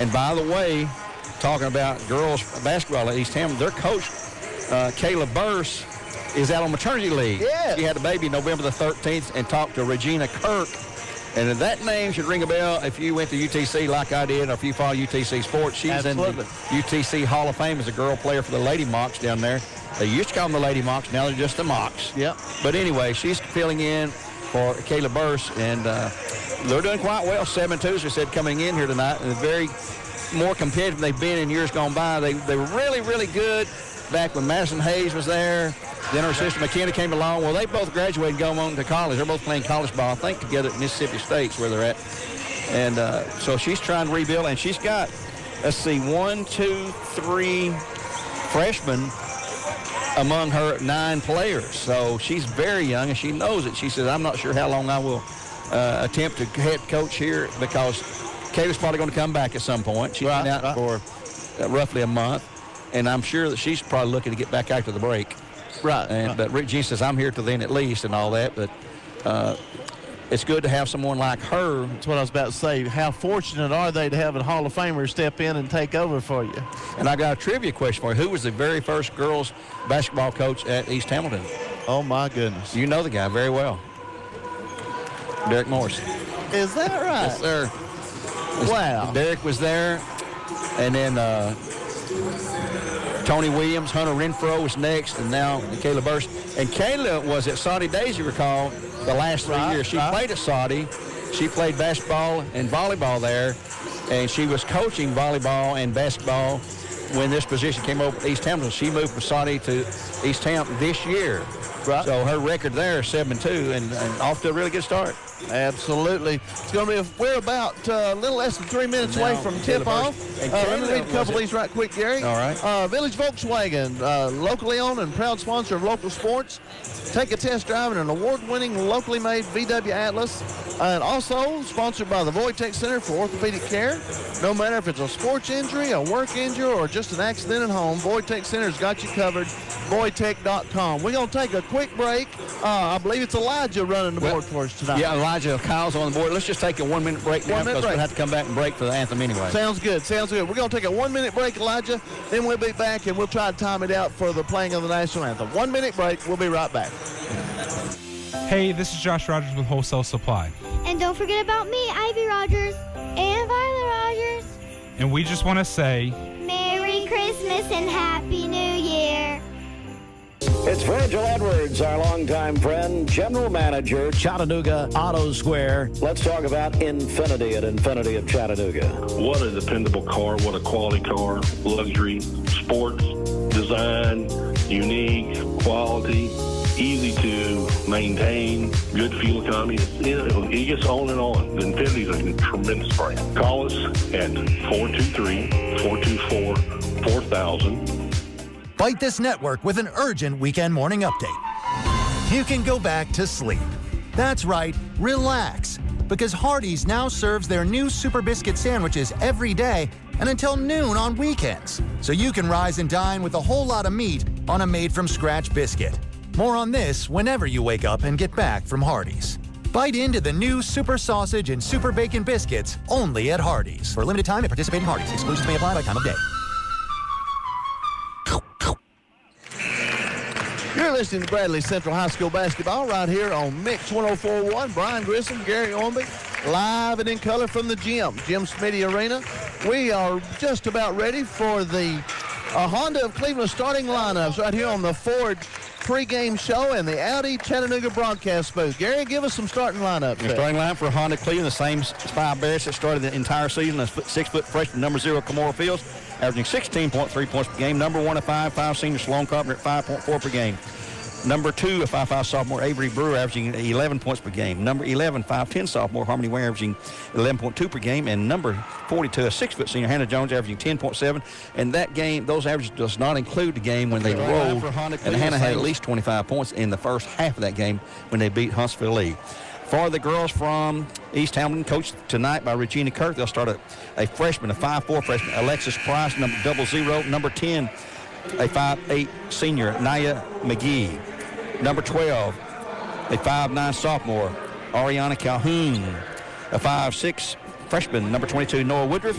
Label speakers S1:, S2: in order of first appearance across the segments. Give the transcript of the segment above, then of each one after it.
S1: And by the way, talking about girls basketball at East Hamilton, their coach, Kayla Burse, is out on maternity leave.
S2: Yeah.
S1: She had a baby November the 13th and talked to Regina Kirk. And that name should ring a bell if you went to UTC like I did, or if you follow UTC sports. She's
S2: Absolutely.
S1: in the UTC Hall of Fame as a girl player for the Lady Mocs down there. They used to call them the Lady Mocs. Now they're just the Mocs.
S2: Yep.
S1: But anyway, she's filling in for Kayla Burse, and they're doing quite well. 7-2, she said, coming in here tonight. And they're very more competitive than they've been in years gone by. They were really, really good back when Madison Hayes was there. Then her sister McKenna came along. Well, they both graduated and gone on to college. They're both playing college ball, I think, together at Mississippi State's where they're at. And so she's trying to rebuild, and she's got, let's see, 1, 2, 3 freshmen among her 9 players. So she's very young, and she knows it. She says, I'm not sure how long I will attempt to head coach here, because Kayla's probably going to come back at some point. She's been out for roughly a month, and I'm sure that she's probably looking to get back after the break.
S2: Right.
S1: But Rick G says, I'm here till then at least and all that. But it's good to have someone like her.
S2: That's what I was about to say. How fortunate are they to have a Hall of Famer step in and take over for you?
S1: And I got a trivia question for you. Who was the very first girls basketball coach at East Hamilton?
S2: Oh, my goodness.
S1: You know the guy very well. Derek Morris.
S2: Is that right?
S1: Yes, sir.
S2: Wow.
S1: Derek was there. And then Tony Williams, Hunter Renfro was next, and now Kayla Burse. And Kayla was at Saudi Days, you recall, the last 3 years. She played at Saudi. She played basketball and volleyball there, and she was coaching volleyball and basketball when this position came over at East Hamilton. She moved from Saudi to East Hamilton this year.
S2: Right.
S1: So her record there is 7-2, and off to a really good start.
S2: Absolutely. It's going to be, we're about a little less than 3 minutes away from tip-off. Let me read a couple of these right quick, Gary.
S1: All right.
S2: Village Volkswagen, locally owned and proud sponsor of local sports. Take a test drive in an award-winning, locally made VW Atlas. And also sponsored by the Voitech Center for Orthopedic Care. No matter if it's a sports injury, a work injury, or just an accident at home, Voitech Center's got you covered. Voitech.com. We're going to take a quick break. I believe it's Elijah running the board for us tonight.
S1: Yeah, Elijah, Kyle's on the board. Let's just take a 1 minute break now, because we'll have to come back and break for the anthem anyway.
S2: Sounds good. Sounds good. We're going to take a 1 minute break, Elijah. Then we'll be back, and we'll try to time it out for the playing of the national anthem. 1 minute break. We'll be right back.
S3: Hey, this is Josh Rogers with Wholesale Supply.
S4: And don't forget about me, Ivy Rogers, and Violet Rogers.
S3: And we just want to say,
S4: Merry Christmas and Happy New Year.
S5: It's Virgil Edwards, our longtime friend, general manager, Chattanooga Auto Square. Let's talk about Infiniti at Infiniti of Chattanooga.
S6: What a dependable car, what a quality car, luxury, sports, design, unique, quality, easy to maintain, good fuel economy. It gets on and on. Infiniti's a tremendous brand. Call us at 423-424-4000.
S7: Bite this network with an urgent weekend morning update. You can go back to sleep. That's right, relax. Because Hardee's now serves their new Super Biscuit sandwiches every day and until noon on weekends. So you can rise and dine with a whole lot of meat on a made-from-scratch biscuit. More on this whenever you wake up and get back from Hardee's. Bite into the new Super Sausage and Super Bacon Biscuits only at Hardee's. For a limited time at participating Hardee's. Exclusions may apply by time of day.
S2: You're listening to Bradley Central High School basketball right here on Mix 104.1. Brian Grissom, Gary Ormby, live and in color from the gym, Jim Smitty Arena. We are just about ready for the Honda of Cleveland starting lineups right here on the Ford pregame show and the Audi Chattanooga broadcast booth. Gary, give us some starting lineups.
S1: The starting line for Honda Cleveland, the same five Barretts that started the entire season. The 6-foot freshman, number 0, Kamora Fields, averaging 16.3 points per game. Number 1 at 5'5", senior Sloan Carpenter at 5.4 per game. Number 2, a 5'5" sophomore, Avery Brewer, averaging 11 points per game. Number 11, 5'10" sophomore, Harmony Ware, averaging 11.2 per game. And number 42, a 6-foot senior, Hannah Jones, averaging 10.7. And that game, those averages does not include the game when they rolled. And Hannah had at least 25 points in the first half of that game when they beat Huntsville Lee. For the girls from East Hamilton, coached tonight by Regina Kirk, they'll start a freshman, a 5'4" freshman, Alexis Price, number 00. Number 10, a 5'8" senior, Naya McGee. Number 12, a 5'9" sophomore, Ariana Calhoun. A 5'6" freshman, number 22, Noah Woodruff.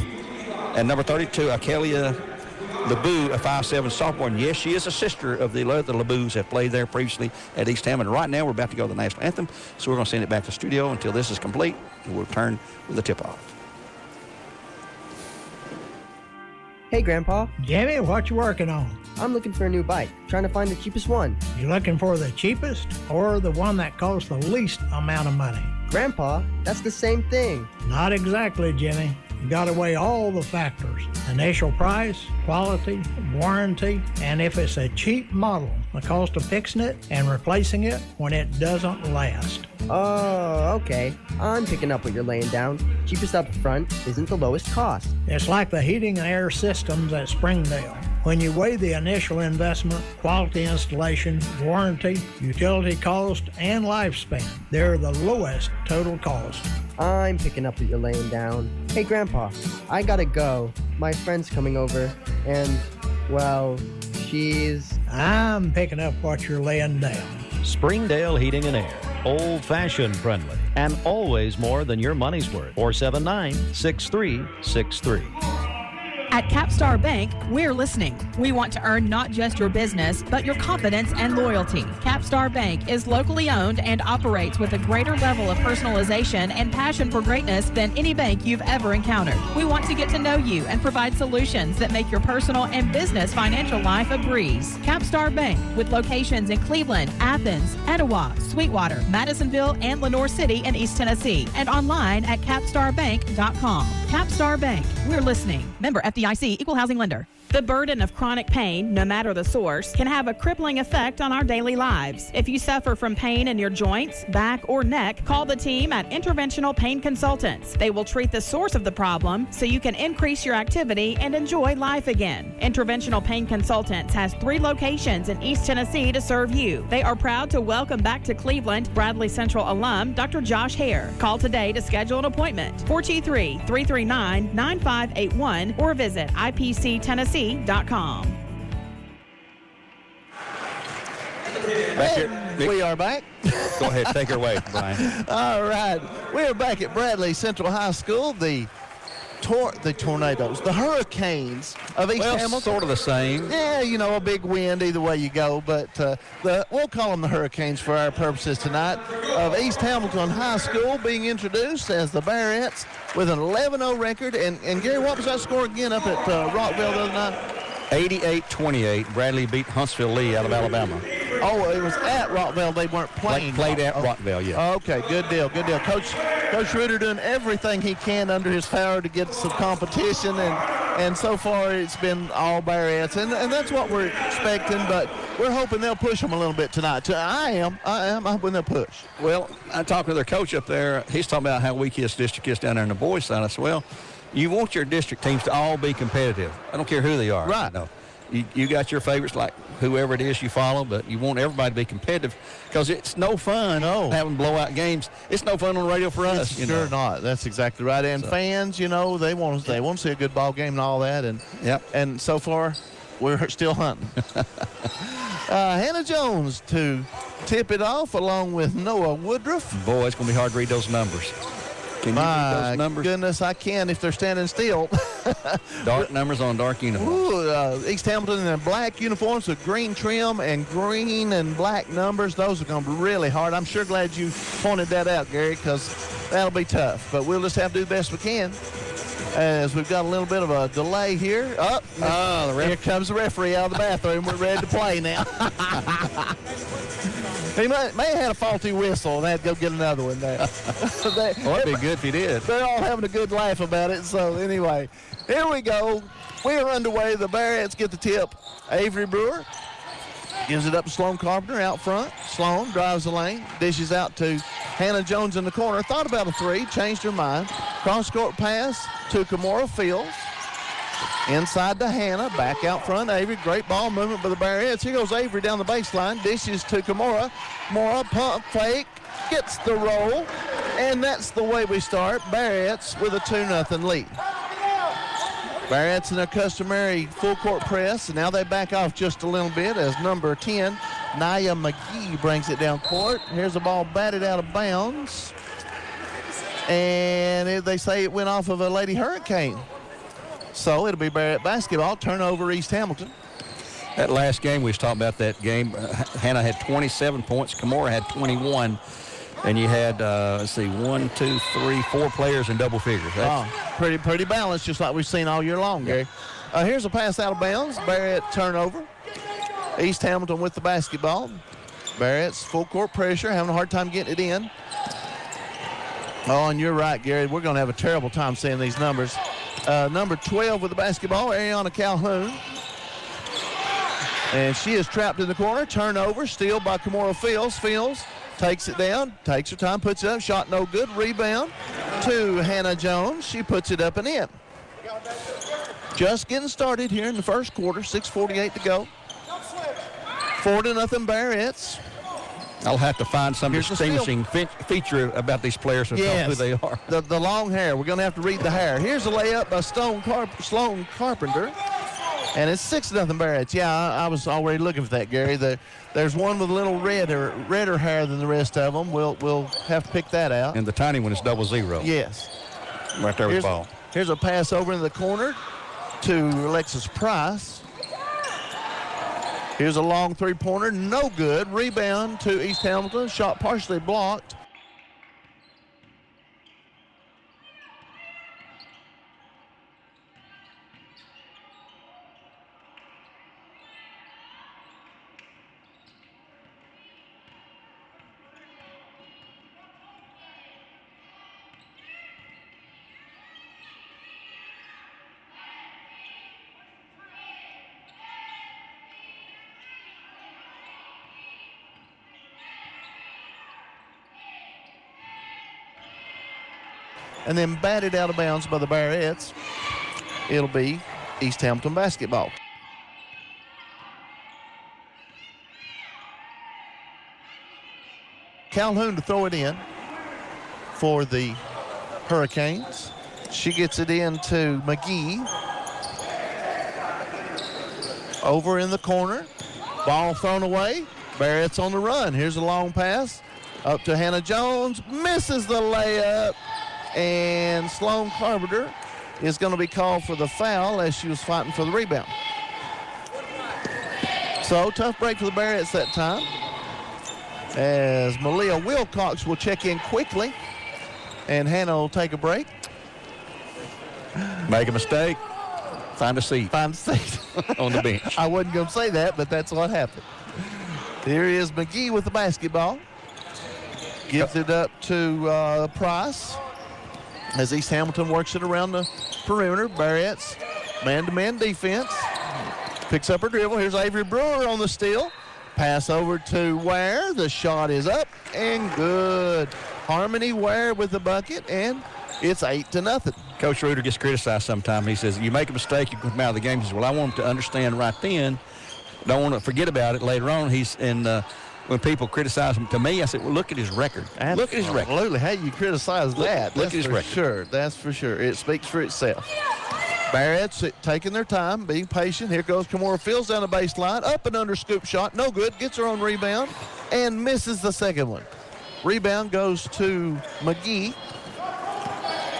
S1: And number 32, Akelia LeBeau, a 5'7" sophomore. And yes, she is a sister of the other LeBeaus that played there previously at East Ham. And right now we're about to go to the national anthem, so we're going to send it back to the studio until this is complete. And we'll return with the tip-off.
S8: Hey, Grandpa.
S9: Jimmy, what you working on?
S8: I'm looking for a new bike, trying to find the cheapest one.
S9: You looking for the cheapest or the one that costs the least amount of money?
S8: Grandpa, that's the same thing.
S9: Not exactly, Jimmy. You got to weigh all the factors. Initial price, quality, warranty, and if it's a cheap model, the cost of fixing it and replacing it when it doesn't last.
S8: Oh, okay. I'm picking up what you're laying down. Cheapest up front isn't the lowest cost.
S9: It's like the heating and air systems at Springdale. When you weigh the initial investment, quality installation, warranty, utility cost, and lifespan, they're the lowest total cost.
S8: I'm picking up what you're laying down. Hey, Grandpa, I gotta go. My friend's coming over, and, well, she's...
S9: I'm picking up what you're laying down.
S10: Springdale Heating and Air. Old-fashioned friendly. And always more than your money's worth. 479-6363.
S11: At Capstar Bank, we're listening. We want to earn not just your business, but your confidence and loyalty. Capstar Bank is locally owned and operates with a greater level of personalization and passion for greatness than any bank you've ever encountered. We want to get to know you and provide solutions that make your personal and business financial life a breeze. Capstar Bank, with locations in Cleveland, Athens, Etowah, Sweetwater, Madisonville, and Lenoir City in East Tennessee, and online at capstarbank.com. Capstar Bank, we're listening. Member FDIC, Equal Housing Lender. The burden of chronic pain, no matter the source, can have a crippling effect on our daily lives. If you suffer from pain in your joints, back, or neck, call the team at Interventional Pain Consultants. They will treat the source of the problem so you can increase your activity and enjoy life again. Interventional Pain Consultants has 3 locations in East Tennessee to serve you. They are proud to welcome back to Cleveland Bradley Central alum Dr. Josh Hare. Call today to schedule an appointment. 423-339-9581 or visit IPCTennessee.com.
S2: We are back.
S1: Go ahead, take her away, Brian.
S2: All right. We're back at Bradley Central High School. The tornadoes, the hurricanes of East Hamilton.
S1: Sort of the same.
S2: Yeah, you know, a big wind either way you go, but we'll call them the hurricanes for our purposes tonight of East Hamilton High School being introduced as the Bearettes with an 11-0 record. And Gary, what was that score again up at Rockville the other night?
S1: 88-28. Bradley beat Huntsville Lee out of Alabama.
S2: Oh, it was at Rockville. They weren't playing.
S1: Played at Rockville, yeah.
S2: Okay, good deal, good deal. Coach Reuter doing everything he can under his power to get some competition, and so far it's been all Bearettes, and that's what we're expecting, but we're hoping they'll push them a little bit tonight. I'm hoping they'll push.
S1: Well, I talked to their coach up there. He's talking about how weak his district is down there on the boys' side. I said, well, you want your district teams to all be competitive. I don't care who they are.
S2: Right.
S1: You know. You got your favorites like whoever it is you follow, but you want everybody to be competitive because it's no fun having blowout games. It's no fun on the radio for us.
S2: Sure not. That's exactly right. And fans, you know, they want to see a good ball game and all that. And so far, we're still hunting. Hannah Jones to tip it off along with Noah Woodruff.
S1: Boy, it's going to be hard to read those numbers. Can you read those numbers?
S2: Goodness, I can if they're standing still.
S1: Dark numbers on dark uniforms.
S2: Ooh, East Hamilton in their black uniforms with green trim and green and black numbers. Those are going to be really hard. I'm sure glad you pointed that out, Gary, because that'll be tough. But we'll just have to do the best we can. As we've got a little bit of a delay here. Here comes the referee out of the bathroom. We're ready to play now. He may have had a faulty whistle and had to go get another one there.
S1: Well, that'd be good if he did.
S2: They're all having a good laugh about it. So anyway, here we go. We are underway. The Bearettes get the tip. Avery Brewer gives it up to Sloan Carpenter out front. Sloan drives the lane, dishes out to Hannah Jones in the corner. Thought about a 3, changed her mind. Cross-court pass to Kimora Fields. Inside to Hannah, back out front, Avery. Great ball movement by the Bearettes. Here goes Avery down the baseline, dishes to Kimora. Kimora, pump fake, gets the roll, and that's the way we start. Bearettes with a 2-0 lead. Bearettes in their customary full-court press, and now they back off just a little bit as number 10, Nia McGee, brings it down court. Here's the ball batted out of bounds, and they say it went off of a Lady Hurricane. So it'll be Barrett basketball. Turnover, East Hamilton.
S1: That last game we was talking about that game, Hannah had 27 points. Camorra had 21. And you had, let's see, 1, 2, 3, 4 players in double figures.
S2: Pretty balanced, just like we've seen all year long, Gary. Here's a pass out of bounds. Barrett turnover. East Hamilton with the basketball. Barrett's full court pressure, having a hard time getting it in. Oh, and you're right, Gary. We're going to have a terrible time seeing these numbers. Number 12 with the basketball, Ariana Calhoun. And she is trapped in the corner. Turnover, steal by Camorra Fields. Fields takes it down, takes her time, puts it up. Shot no good. Rebound to Hannah Jones. She puts it up and in. Just getting started here in the first quarter. 6:48 to go. 4-0 Barretts.
S1: I'll have to find some distinguishing feature about these players to know who they are.
S2: The long hair. We're going to have to read the hair. Here's a layup by Sloan Carpenter. And it's 6-0 Barretts. Yeah, I was already looking for that, Gary. There's one with a little redder hair than the rest of them. We'll have to pick that out.
S1: And the tiny one is 0.
S2: Yes.
S1: Right there with the ball.
S2: Here's a pass over in the corner to Alexis Price. Here's a long three-pointer, no good. Rebound to East Hamilton, shot partially blocked. And then batted out of bounds by the Barretts. It'll be East Hamilton basketball. Calhoun to throw it in for the Hurricanes. She gets it in to McGee. Over in the corner. Ball thrown away. Barrett's on the run. Here's a long pass. Up to Hannah Jones. Misses the layup. And Sloan Carpenter is going to be called for the foul as she was fighting for the rebound. So tough break for the Barretts that time, as Malia Wilcox will check in quickly and Hannah will take a break.
S1: Make a mistake, find a seat.
S2: Find a seat
S1: on the bench.
S2: I wasn't going to say that, but that's what happened. Here is McGee with the basketball. Gives it up to Price. As East Hamilton works it around the perimeter. Barrett's man-to-man defense. Picks up her dribble. Here's Avery Brewer on the steal. Pass over to Ware. The shot is up and good. Harmony Ware with the bucket, and it's 8-0.
S1: Coach Reuter gets criticized sometimes. He says, you make a mistake, you come out of the game. He says, well, I want him to understand right then. Don't want to forget about it later on. When people criticize him, to me, I said, well, look at his record.
S2: Absolutely.
S1: Look at his record.
S2: Absolutely. How you criticize that?
S1: Look at his record.
S2: Sure. That's for sure. It speaks for itself. Barrett's taking their time, being patient. Here goes Camorra Fields down the baseline. Up and under scoop shot. No good. Gets her own rebound and misses the second one. Rebound goes to McGee.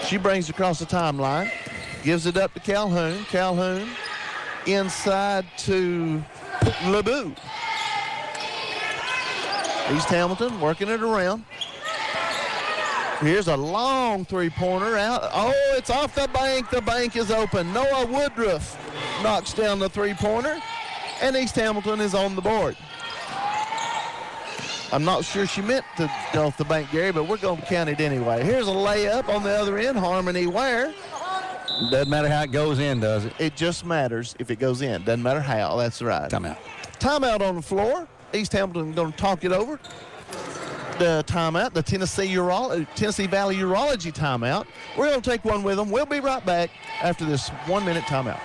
S2: She brings it across the timeline. Gives it up to Calhoun. Calhoun inside to LeBeau. East Hamilton working it around. Here's a long three-pointer out. Oh, it's off the bank. The bank is open. Noah Woodruff knocks down the three-pointer, and East Hamilton is on the board. I'm not sure she meant to go off the bank, Gary, but we're going to count it anyway. Here's a layup on the other end. Harmony Ware.
S1: Doesn't matter how it goes in, does it?
S2: It just matters if it goes in. Doesn't matter how. That's right.
S1: Timeout.
S2: Timeout on the floor. East Hamilton going to talk it over. The timeout, the Tennessee Valley Urology timeout. We're going to take one with them. We'll be right back after this 1-minute timeout.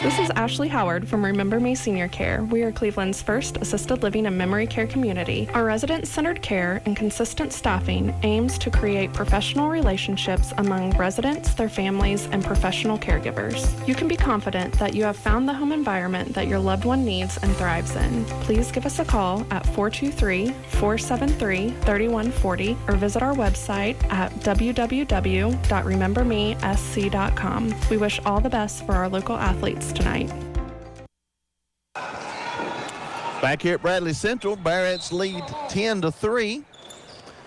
S12: This is Ashley Howard from Remember Me Senior Care. We are Cleveland's first assisted living and memory care community. Our resident-centered care and consistent staffing aims to create professional relationships among residents, their families, and professional caregivers. You can be confident that you have found the home environment that your loved one needs and thrives in. Please give us a call at 423-473-3140 or visit our website at www.remembermesc.com. We wish all the best for our local athletes tonight.
S2: Back here at Bradley Central, Barrett's lead 10-3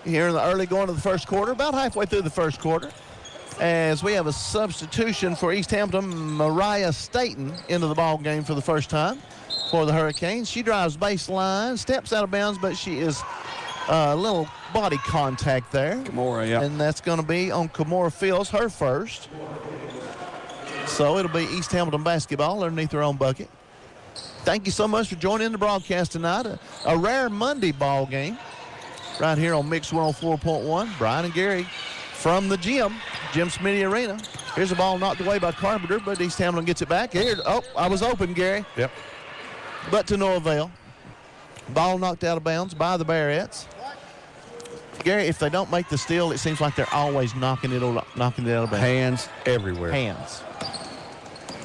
S2: here in the early going of the first quarter, about halfway through the first quarter, as we have a substitution for East Hampton, Mariah Staten, into the ball game for the first time for the Hurricanes. She drives baseline, steps out of bounds, but she is a little body contact there.
S1: Kimora, yeah.
S2: And that's going to be on Kimora Fields, her first. So it'll be East Hamilton basketball underneath their own bucket. Thank you so much for joining the broadcast tonight. A rare Monday ball game right here on Mix 104.1. Brian and Gary from the Jim Smitty Arena. Here's a ball knocked away by Carpenter, but East Hamilton gets it back. Here, oh, I was open, Gary.
S1: Yep.
S2: But to no avail. Ball knocked out of bounds by the Barretts. Gary, if they don't make the steal, it seems like they're always knocking it out of bounds.
S1: Hands everywhere.
S2: Hands.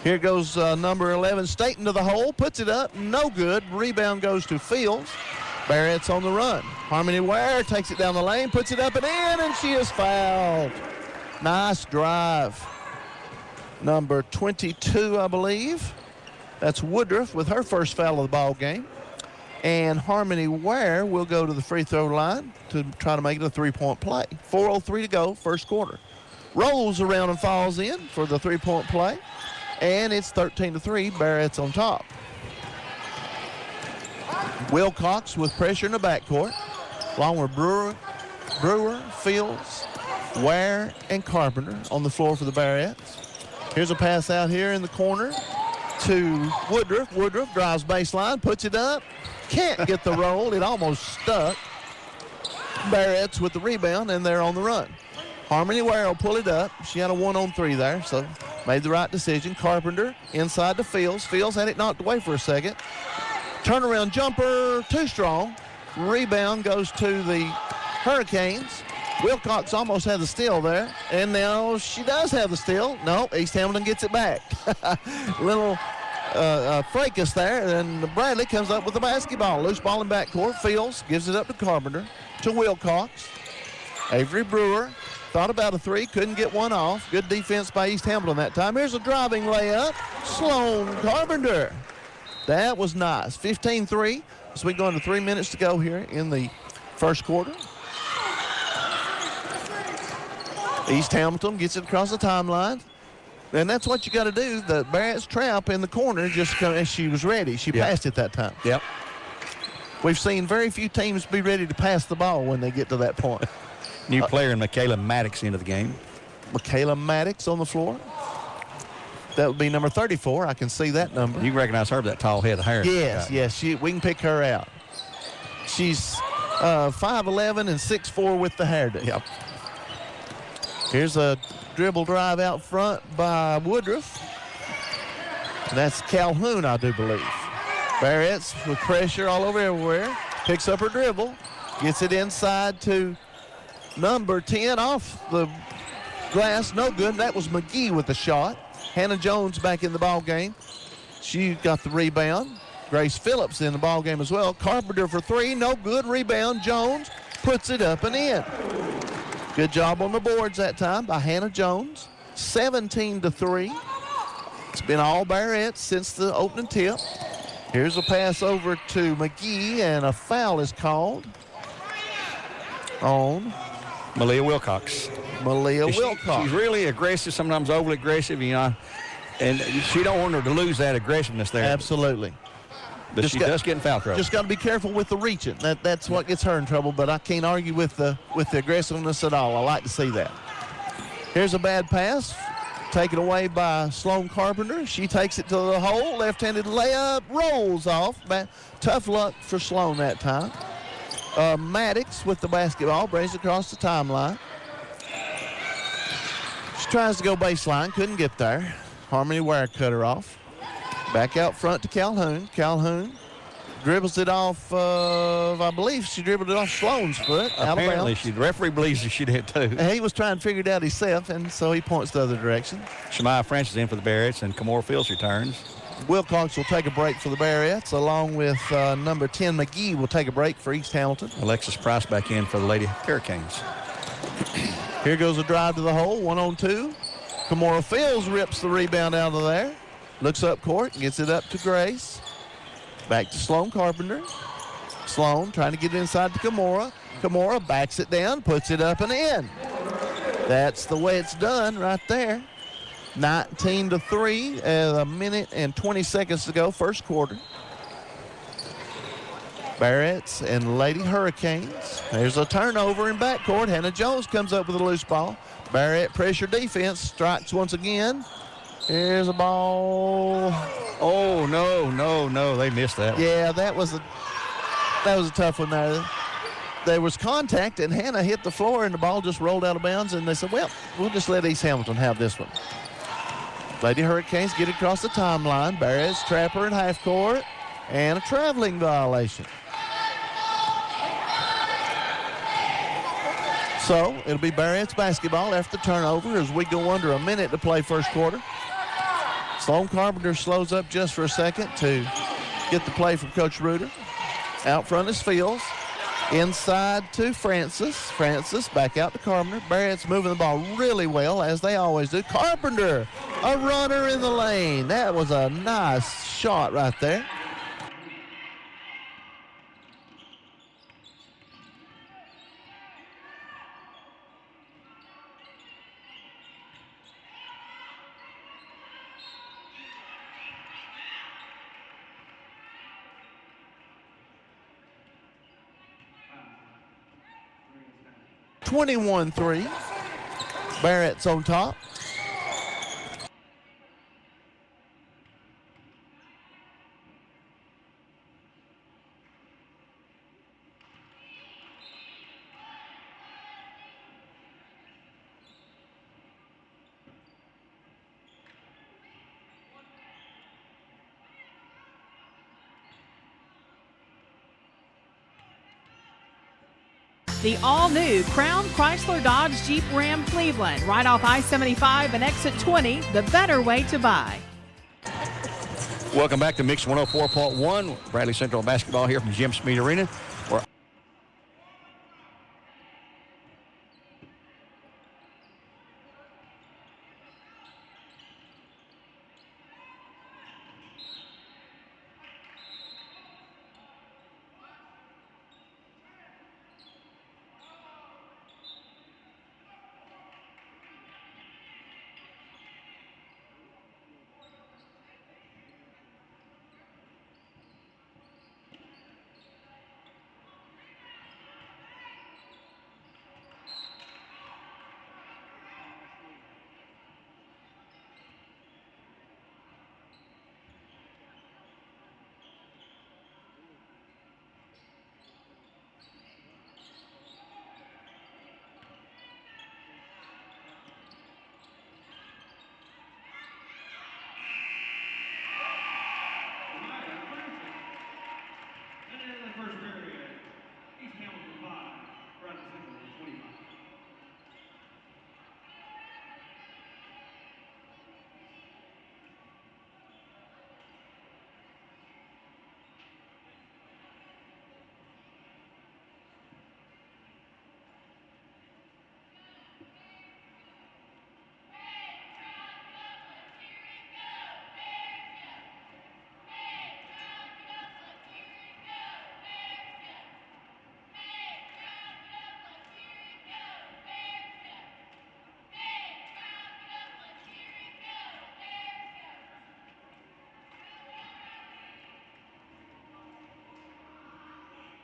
S2: Here goes number 11, Staten to the hole, puts it up, no good. Rebound goes to Fields. Barrett's on the run. Harmony Ware takes it down the lane, puts it up and in, and she is fouled. Nice drive. Number 22, I believe. That's Woodruff with her first foul of the ball game. And Harmony Ware will go to the free throw line to try to make it a three-point play. 4:03 to go, first quarter. Rolls around and falls in for the three-point play. And it's 13-3, Barrett's on top. Wilcox with pressure in the backcourt, along with Brewer, Fields, Ware, and Carpenter on the floor for the Barretts. Here's a pass out here in the corner to Woodruff. Woodruff drives baseline, puts it up. Can't get the roll. It almost stuck. Barrett's with the rebound, and they're on the run. Harmony Ware will pull it up. She had a 1-on-3 there, so made the right decision. Carpenter inside to Fields. Fields had it knocked away for a second. Turnaround jumper, too strong. Rebound goes to the Hurricanes. Wilcox almost had the steal there, and now she does have the steal. No, East Hamilton gets it back. Little fracas there, and Bradley comes up with the basketball. Loose ball in backcourt. Fields gives it up to Carpenter, to Wilcox. Avery Brewer thought about a three, couldn't get one off. Good defense by East Hamilton that time. Here's a driving layup. Sloan Carpenter. That was nice. 15-3 as we go into 3 minutes to go here in the first quarter. East Hamilton gets it across the timeline. And that's what you got to do. The Barrett's trap in the corner just as she was ready. She passed it that time.
S1: Yep.
S2: We've seen very few teams be ready to pass the ball when they get to that point.
S1: New player in Michaela Maddox into the game.
S2: Michaela Maddox on the floor. That would be number 34. I can see that number.
S1: You can recognize her with that tall head of hair.
S2: Yes. We can pick her out. She's 5'11" and 6'4" with the hairdo.
S1: Yep.
S2: Here's a dribble drive out front by Woodruff. And that's Calhoun, I do believe. Barrett's with pressure all over everywhere. Picks up her dribble. Gets it inside to number 10 off the glass. No good. That was McGee with the shot. Hannah Jones back in the ball game. She got the rebound. Grace Phillips in the ball game as well. Carpenter for three. No good. Rebound. Jones puts it up and in. Good job on the boards that time by Hannah Jones. 17-3. It's been all Barrett since the opening tip. Here's a pass over to McGee, and a foul is called on
S1: Malia Wilcox.
S2: Wilcox.
S1: She's really aggressive, sometimes overly aggressive, you know, and she don't want her to lose that aggressiveness there.
S2: Absolutely.
S1: But she does get in foul trouble.
S2: Just got to be careful with the reaching. That's what gets her in trouble, but I can't argue with the aggressiveness at all. I like to see that. Here's a bad pass. Taken away by Sloan Carpenter. She takes it to the hole. Left-handed layup. Rolls off. Tough luck for Sloan that time. Maddox with the basketball. Brings it across the timeline. She tries to go baseline. Couldn't get there. Harmony Ware cut her off. Back out front to Calhoun. Calhoun dribbles it off of, I believe she dribbled it off Sloan's foot.
S1: Apparently, the referee believes she did too.
S2: And he was trying to figure it out himself, and so he points the other direction.
S1: Shemaiah Francis in for the Barretts, and Kamora Fields returns.
S2: Wilcox will take a break for the Barretts, along with number 10 McGee will take a break for East Hamilton.
S1: Alexis Price back in for the Lady Hurricanes.
S2: Here goes a drive to the hole, 1-on-2. Kamora Fields rips the rebound out of there. Looks up court, gets it up to Grace. Back to Sloan Carpenter. Sloan trying to get it inside to Kamora. Kamora backs it down, puts it up and in. That's the way it's done right there. 19-3, a minute and 20 seconds to go, first quarter. Barretts and Lady Hurricanes. There's a turnover in backcourt. Hannah Jones comes up with a loose ball. Barrett pressure defense, strikes once again. Here's a ball.
S1: Oh, no, they missed that one.
S2: Yeah, that was a tough one there. There was contact, and Hannah hit the floor, and the ball just rolled out of bounds, and they said, well, we'll just let East Hamilton have this one. Lady Hurricanes get across the timeline. Barrett's trapper in half court, and a traveling violation. So it'll be Barrett's basketball after the turnover as we go under a minute to play first quarter. Sloan Carpenter slows up just for a second to get the play from Coach Reuter. Out front is Fields. Inside to Francis. Francis back out to Carpenter. Barrett's moving the ball really well, as they always do. Carpenter, a runner in the lane. That was a nice shot right there. (21-3). Barrett's on top.
S11: The all-new Crown Chrysler Dodge Jeep Ram Cleveland, right off I-75 and exit 20, the better way to buy.
S1: Welcome back to Mix 104.1. Bradley Central basketball here from Jim Smead Arena. We're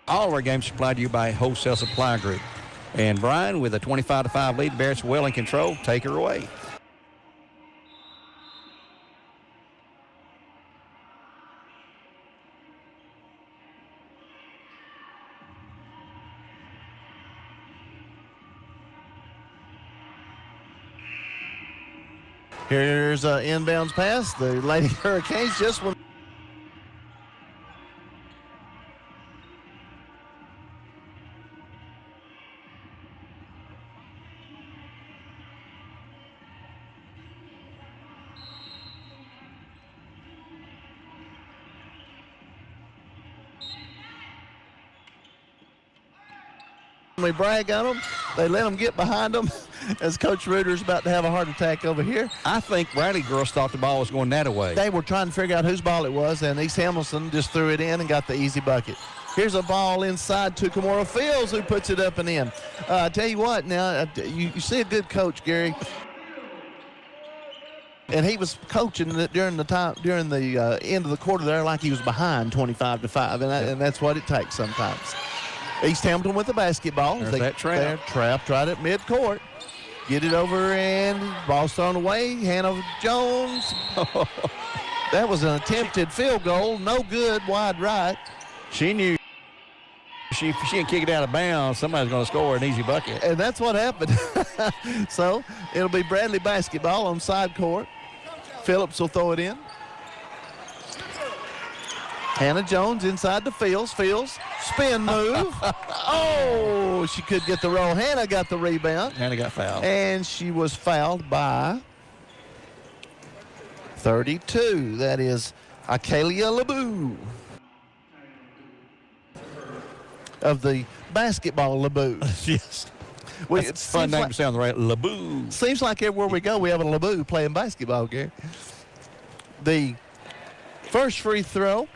S1: all of our games supplied to you by Wholesale Supply Group. And Brian, with a 25-5 lead, Barrett's well in control. Take her away.
S2: Here's an inbounds pass. The Lady Hurricanes just went. We brag on them. They let them get behind them as Coach Reuter's about to have a heart attack over here.
S1: I think Bradley girls thought the ball was going that way.
S2: They were trying to figure out whose ball it was, and East Hamilton just threw it in and got the easy bucket. Here's a ball inside to Kimora Fields, who puts it up and in. I tell you what, now, you see a good coach, Gary. And he was coaching during the end of the quarter there like he was behind 25-5, and that's what it takes sometimes. East Hamilton with the basketball.
S1: There's that trap.
S2: They're trapped right at midcourt. Get it over, and ball's thrown away. Hannah Jones. That was an attempted field goal. No good, wide right.
S1: She knew she didn't kick it out of bounds. Somebody's going to score an easy bucket.
S2: And that's what happened. So it'll be Bradley basketball on side court. Phillips will throw it in. Hannah Jones inside the Fields. Fields, spin move. Oh, she could get the roll. Hannah got the rebound.
S1: Hannah got fouled.
S2: And she was fouled by 32. That is Akalia LeBou of the basketball LeBou.
S1: Yes.
S2: Well,
S1: it's a fun name to sound right. LeBou.
S2: Seems like everywhere we go, we have a LeBou playing basketball, Gary. The first free throw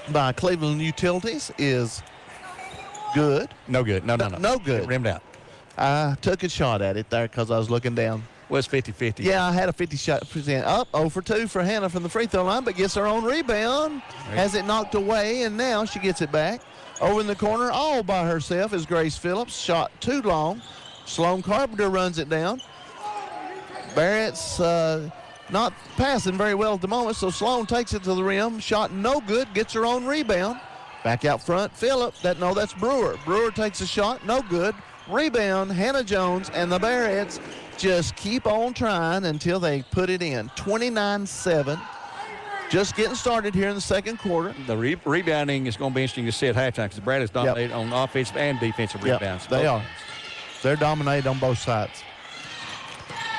S2: by Cleveland Utilities is good.
S1: No good. No.
S2: No good.
S1: It rimmed out.
S2: I took a shot at it there because I was looking down.
S1: Well, it's 50-50.
S2: Yeah, I had a 50% up. 0 for 2 for Hannah from the free throw line, but gets her own rebound. Has it knocked away, and now she gets it back. Over in the corner, all by herself, is Grace Phillips. Shot too long. Sloan Carpenter runs it down. Barrett's not passing very well at the moment, so Sloan takes it to the rim. Shot no good, gets her own rebound. Back out front, Phillip. That's Brewer. Brewer takes a shot, no good. Rebound, Hannah Jones, and the Barretts just keep on trying until they put it in. 29-7. Just getting started here in the second quarter.
S1: The rebounding is going to be interesting to see at halftime because Brad is dominated on offensive and defensive rebounds.
S2: They are. They're dominated on both sides.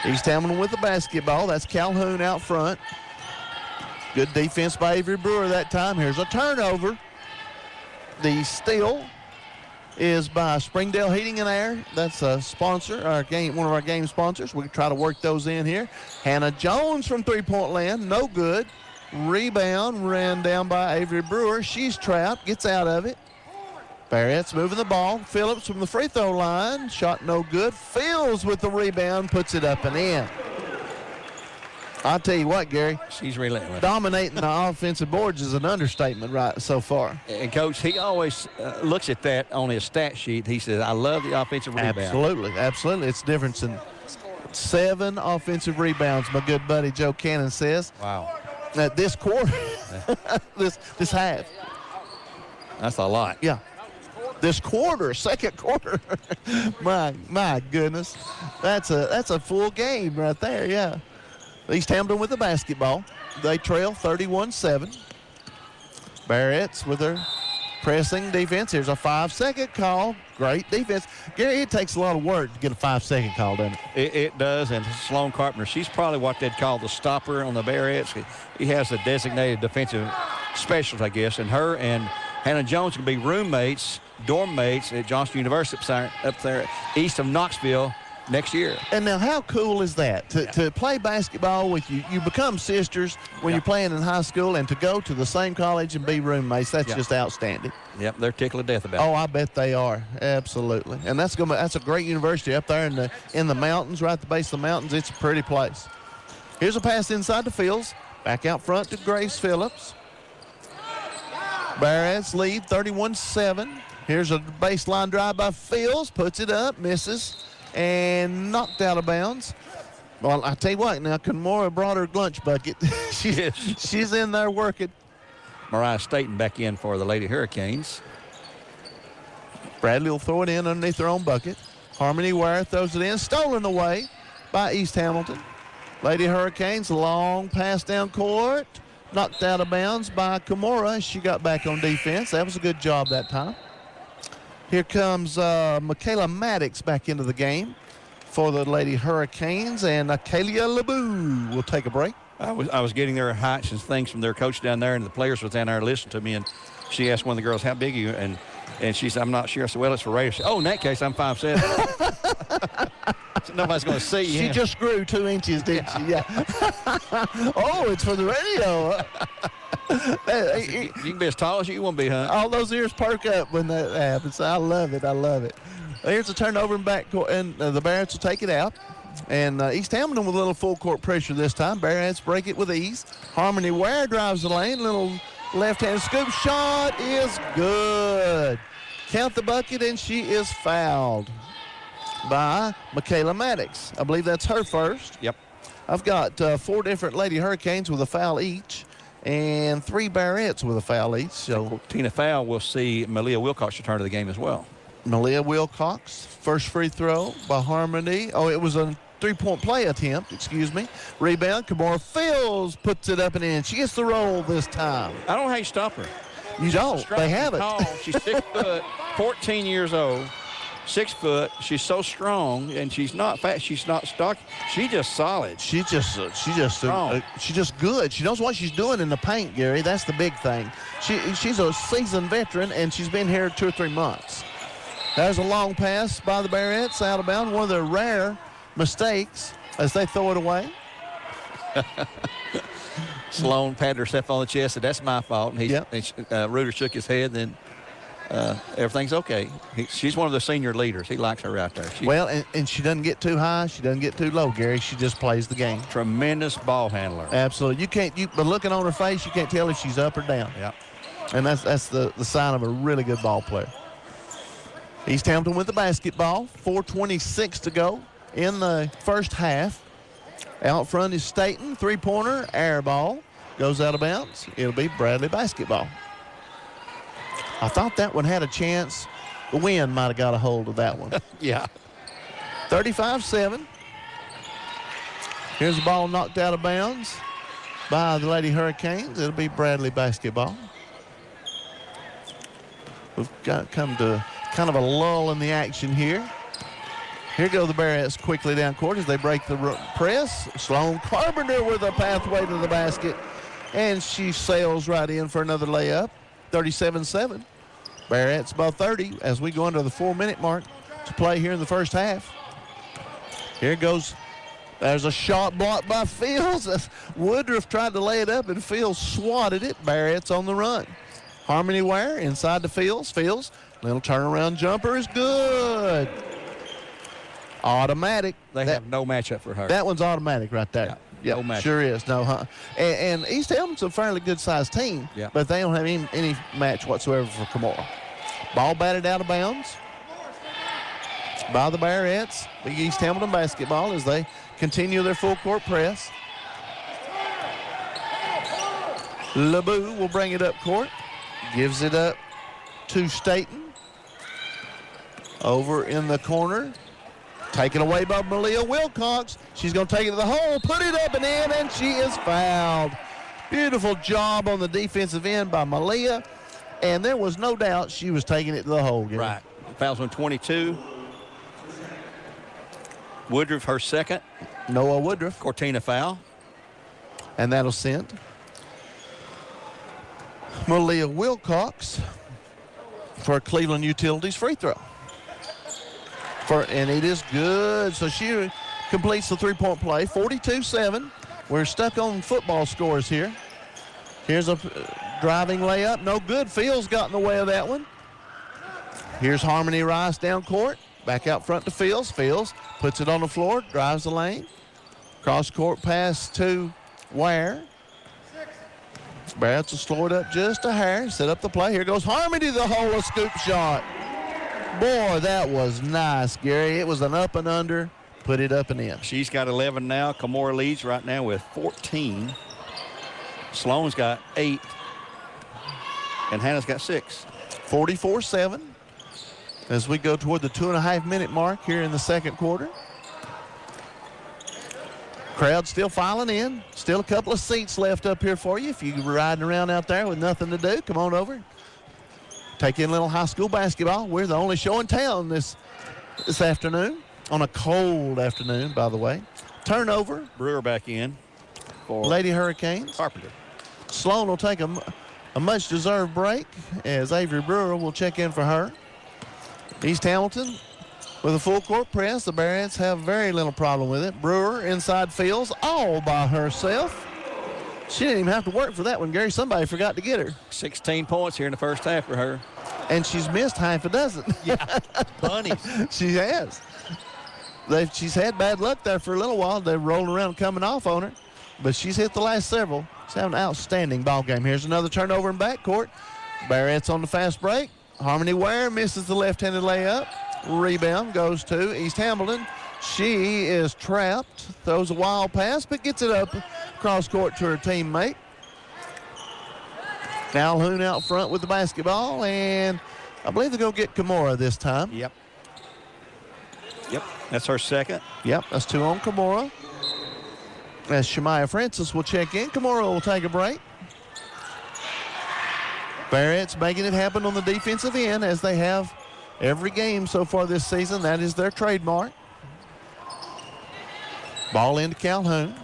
S2: East Hamilton with the basketball. That's Calhoun out front. Good defense by Avery Brewer that time. Here's a turnover. The steal is by Springdale Heating and Air. That's a sponsor, one of our game sponsors. We can try to work those in here. Hannah Jones from three-point land. No good. Rebound ran down by Avery Brewer. She's trapped. Gets out of it. Barrett's moving the ball. Phillips from the free throw line. Shot no good. Fields with the rebound. Puts it up and in. I'll tell you what, Gary.
S1: She's relentless.
S2: Dominating the offensive boards is an understatement right so far.
S1: And, Coach, he always looks at that on his stat sheet. He says, I love the offensive rebound.
S2: Absolutely. It's difference in 7 offensive rebounds, my good buddy Joe Cannon says.
S1: Wow.
S2: This quarter, this half.
S1: That's a lot.
S2: Yeah. This quarter, second quarter. my goodness. That's a full game right there, yeah. East Hamilton with the basketball. They trail 31-7. Barrett's with their pressing defense. Here's a 5-second call. Great defense. Gary, it takes a lot of work to get a 5-second call, doesn't it?
S1: It does, and Sloan Carpenter, she's probably what they'd call the stopper on the Barretts. He has a designated defensive specialist, I guess, and her and Hannah Jones can be roommates, dorm mates at Johnston University up there east of Knoxville next year.
S2: And now how cool is that? To play basketball with you. You become sisters when you're playing in high school, and to go to the same college and be roommates, that's just outstanding.
S1: Yep, they're tickled to death about it.
S2: Oh, I bet they are. Absolutely. And that's a great university up there in the mountains, right at the base of the mountains. It's a pretty place. Here's a pass inside the fields. Back out front to Grace Phillips. Barrett's lead 31-7. Here's a baseline drive by Fields. Puts it up, misses, and knocked out of bounds. Well, I tell you what, now Kimora brought her lunch bucket. She's in there working.
S1: Mariah Staten back in for the Lady Hurricanes.
S2: Bradley will throw it in underneath their own bucket. Harmony Ware throws it in, stolen away by East Hamilton. Lady Hurricanes, long pass down court. Knocked out of bounds by Kimura. She got back on defense. That was a good job that time. Here comes Michaela Maddox back into the game for the Lady Hurricanes, and Kalia LeBou will take a break.
S1: I was getting their heights and things from their coach down there, and the players was down there listening to me, and she asked one of the girls, how big are you? And she said, I'm not sure. I said, well, it's for radio. She said, oh, in that case, I'm 5'7". So nobody's going to see you.
S2: She just grew 2 inches, didn't she? Yeah. Oh, it's for the radio.
S1: You can be as tall as you want to be, huh?
S2: All those ears perk up when that happens. I love it. I love it. Here's a turnover in backcourt, and the Barretts will take it out. And East Hamilton with a little full court pressure this time. Barretts break it with ease. Harmony Ware drives the lane. Little left-hand scoop shot is good. Count the bucket, and she is fouled by Michaela Maddox. I believe that's her first.
S1: Yep.
S2: I've got 4 different Lady Hurricanes with a foul each, and 3 Barretts with a foul each. So
S1: Tina Fowl will see Malia Wilcox return to the game as well.
S2: Malia Wilcox, first free throw by Harmony. Oh, it was a 3-point play attempt, excuse me. Rebound, Kimura Fields puts it up and in. She gets the roll this time.
S1: I don't know how you stop her.
S2: You don't. They have it.
S1: She's 6 foot, 14 years old, 6 foot. She's so strong, and she's not fat. She's not stocky. She's just solid.
S2: She's just good. She knows what she's doing in the paint, Gary. That's the big thing. She's a seasoned veteran, and she's been here 2 or 3 months. There's a long pass by the Barretts out of bounds. One of their rare mistakes as they throw it away.
S1: Sloan patted herself on the chest, said, that's my fault. And Reuter shook his head, and then everything's okay. She's one of the senior leaders. He likes her out there.
S2: And she doesn't get too high. She doesn't get too low, Gary. She just plays the game.
S1: Tremendous ball handler.
S2: Absolutely. But looking on her face, you can't tell if she's up or down.
S1: Yeah.
S2: And that's the sign of a really good ball player. East Hamilton with the basketball. 4:26 to go in the first half. Out front is Staten. 3-pointer, air ball. Goes out of bounds. It'll be Bradley basketball. I thought that one had a chance. The wind might have got a hold of that one.
S1: Yeah.
S2: 35-7. Here's the ball knocked out of bounds by the Lady Hurricanes. It'll be Bradley basketball. We've got come to kind of a lull in the action here. Here go the Barretts quickly down court as they break the press. Sloan Carpenter with a pathway to the basket, and she sails right in for another layup. 37-7. Barretts by 30 as we go under the 4-minute mark to play here in the first half. Here goes. There's a shot blocked by Fields. Woodruff tried to lay it up, and Fields swatted it. Barretts on the run. Harmony Ware inside the Fields. Fields, little turnaround jumper is good. Automatic.
S1: They have no matchup for her.
S2: That one's automatic right there.
S1: Yeah, no matchup.
S2: Sure is. No, huh? And East Hamilton's a fairly good-sized team, but they don't have any match whatsoever for Kimura. Ball batted out of bounds by the Barretts. The East Hamilton basketball as they continue their full-court press. LeBou will bring it up court. Gives it up to Staten. Over in the corner. Taken away by Malia Wilcox. She's going to take it to the hole, put it up and in, and she is fouled. Beautiful job on the defensive end by Malia. And there was no doubt she was taking it to the hole.
S1: Right. Fouls on 22. Woodruff, her second.
S2: Noah Woodruff.
S1: Cortina foul.
S2: And that'll send Malia Wilcox for a Cleveland Utilities free throw. And it is good. So she completes the 3-point play. 42-7. We're stuck on football scores here. Here's a driving layup. No good. Fields got in the way of that one. Here's Harmony Rice down court. Back out front to Fields. Fields puts it on the floor, drives the lane. Cross court pass to Ware. Barretts will slow it up just a hair. Set up the play. Here goes Harmony to the hole, a scoop shot. Boy, that was nice, Gary. It was an up and under. Put it up and in.
S1: She's got 11 now. Kimura leads right now with 14. Sloan's got 8. And Hannah's got 6.
S2: 44-7 as we go toward the 2.5-minute mark here in the second quarter. Crowd still filing in. Still a couple of seats left up here for you. If you're riding around out there with nothing to do, come on over. Take in a little high school basketball. We're the only show in town this afternoon, on a cold afternoon, by the way. Turnover.
S1: Brewer back in for
S2: Lady Hurricanes.
S1: Carpenter.
S2: Sloan will take a much-deserved break as Avery Brewer will check in for her. East Hamilton with a full court press. The Barretts have very little problem with it. Brewer inside fields all by herself. She didn't even have to work for that one, Gary. Somebody forgot to get her.
S1: 16 points here in the first half for her.
S2: And she's missed half a dozen.
S1: Yeah, bunnies.
S2: She has. She's had bad luck there for a little while. They're rolling around coming off on her. But she's hit the last several. She's having an outstanding ball game. Here's another turnover in backcourt. Barrett's on the fast break. Harmony Ware misses the left-handed layup. Rebound goes to East Hamilton. She is trapped. Throws a wild pass, but gets it up cross court to her teammate. Calhoun out front with the basketball, and I believe they're going to get Kimura this time.
S1: Yep. That's her second.
S2: Yep, that's 2 on Kimura. As Shemaya Francis will check in, Kimura will take a break. Barrett's making it happen on the defensive end, as they have every game so far this season. That is their trademark. Ball into Calhoun.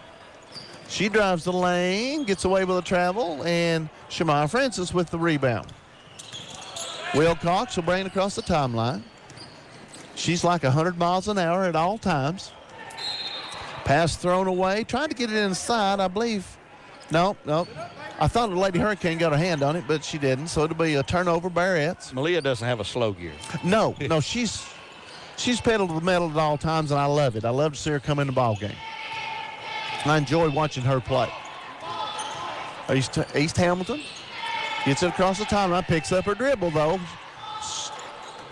S2: She drives the lane, gets away with a travel, and Shemaya Francis with the rebound. Wilcox will bring it across the timeline. She's like 100 miles an hour at all times. Pass thrown away, trying to get it inside, I believe. No. I thought the Lady Hurricane got her hand on it, but she didn't, so it'll be a turnover, Barrett's.
S1: Malia doesn't have a slow gear.
S2: No, she's pedal to the metal at all times, and I love it. I love to see her come in the ball game. I enjoy watching her play. East Hamilton gets it across the timeline, picks up her dribble, though.